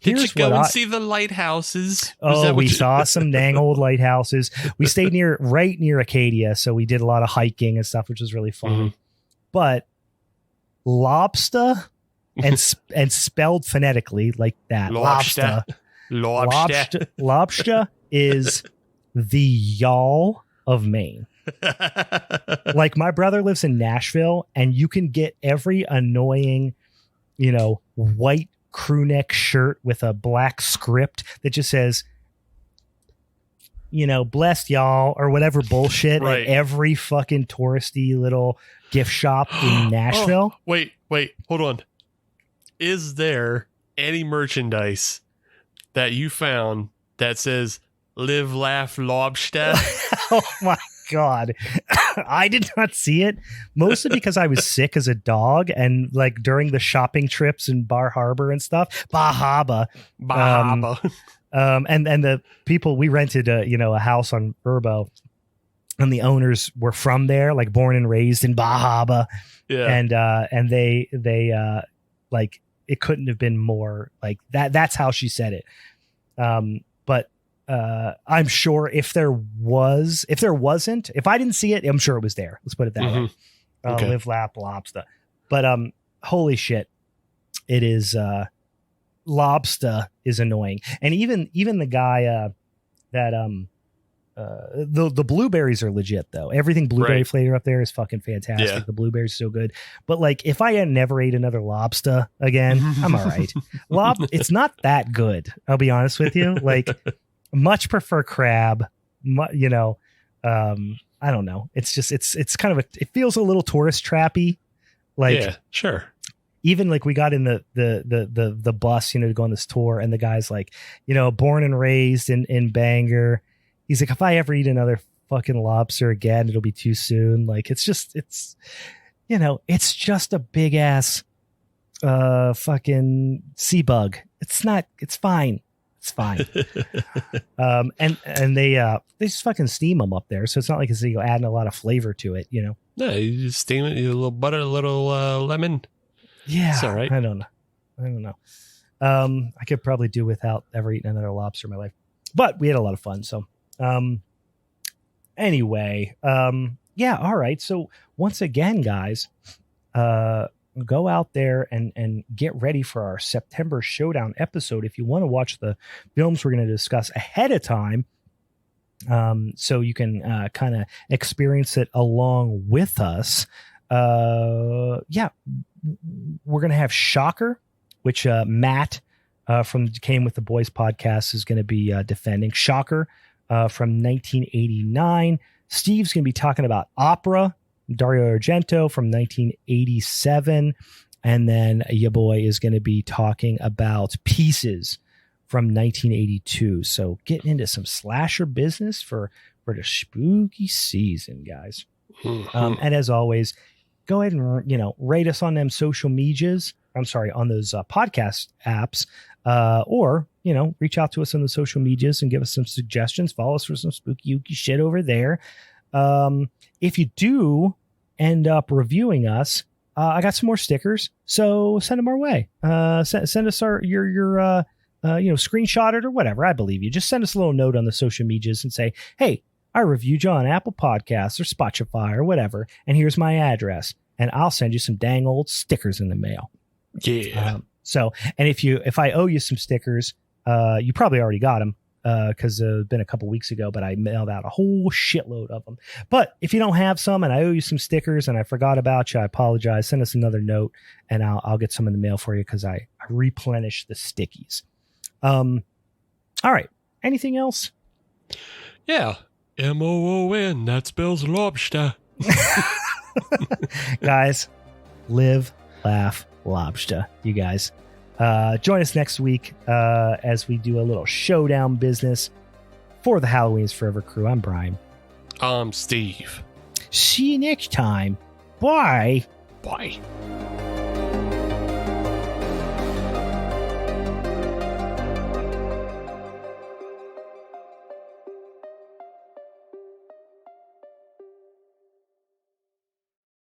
Did you go and see the lighthouses? We saw some dang old lighthouses. We stayed right near Acadia, so we did a lot of hiking and stuff, which was really fun. Mm-hmm. But lobster and spelled phonetically like that. Lobster is the y'all of Maine. Like, my brother lives in Nashville, and you can get every annoying, white crew neck shirt with a black script that just says, blessed y'all or whatever bullshit at every fucking touristy little gift shop in Nashville. Wait, hold on. Is there any merchandise that you found that says live, laugh, lobster? Oh my God. I did not see it, mostly because I was sick as a dog, and like during the shopping trips in Bar Harbor and stuff, Bahaba. And the people, we rented a house on Verbo, and the owners were from there, like born and raised in Bahaba. Yeah. And they like, it couldn't have been more like that. That's how she said it. But I'm sure if there wasn't, if I didn't see it, I'm sure it was there. Let's put it that way. Okay. Live, laugh, lobster. But holy shit, it is. Lobster is annoying, and even the guy that the blueberries are legit though. Everything blueberry flavor up there is fucking fantastic. Yeah. The blueberries are so good. But like, if I had never ate another lobster again, I'm all right. It's not that good. I'll be honest with you. Like, much prefer crab. I don't know. It's just it's kind of it feels a little tourist trappy. Like, yeah, sure. Even like, we got in the bus, to go on this tour, and the guy's like, born and raised in Bangor. He's like, if I ever eat another fucking lobster again, it'll be too soon. Like, it's just a big ass fucking sea bug. It's fine. It's fine. And they just fucking steam them up there. So it's not like it's adding a lot of flavor to it, No, you just steam it, a little butter, a little lemon. Yeah. It's all right. I don't know. I could probably do without ever eating another lobster in my life, but we had a lot of fun. So, anyway, yeah. All right. So once again, guys, go out there and get ready for our September Showdown episode. If you want to watch the films we're going to discuss ahead of time, so you can kind of experience it along with us. Yeah, we're going to have Shocker, which Matt from Came With The Boys podcast is going to be defending. Shocker from 1989. Steve's going to be talking about Opera, Dario Argento from 1987. And then your boy is going to be talking about Pieces from 1982. So getting into some slasher business for the spooky season, guys. And as always, go ahead and, rate us on them social medias. I'm sorry, on those podcast apps, or, reach out to us on the social medias and give us some suggestions. Follow us for some spooky shit over there. If you do end up reviewing us, I got some more stickers, so send them our way. Send us your screenshot it or whatever. I believe you. Just send us a little note on the social medias and say, hey, I reviewed you on Apple Podcasts or Spotify or whatever, and here's my address, and I'll send you some dang old stickers in the mail. Yeah. And if I owe you some stickers, you probably already got them because it's been a couple weeks ago, but I mailed out a whole shitload of them. But if you don't have some and I owe you some stickers and I forgot about you, I apologize. Send us another note and I'll get some in the mail for you because I replenish the stickies. All right. Anything else? Yeah. MOON, that spells lobster. Guys, live, laugh, lobster. You guys. Join us next week as we do a little showdown business for the Halloween's Forever crew. I'm Brian. I'm Steve. See you next time. Bye. Bye.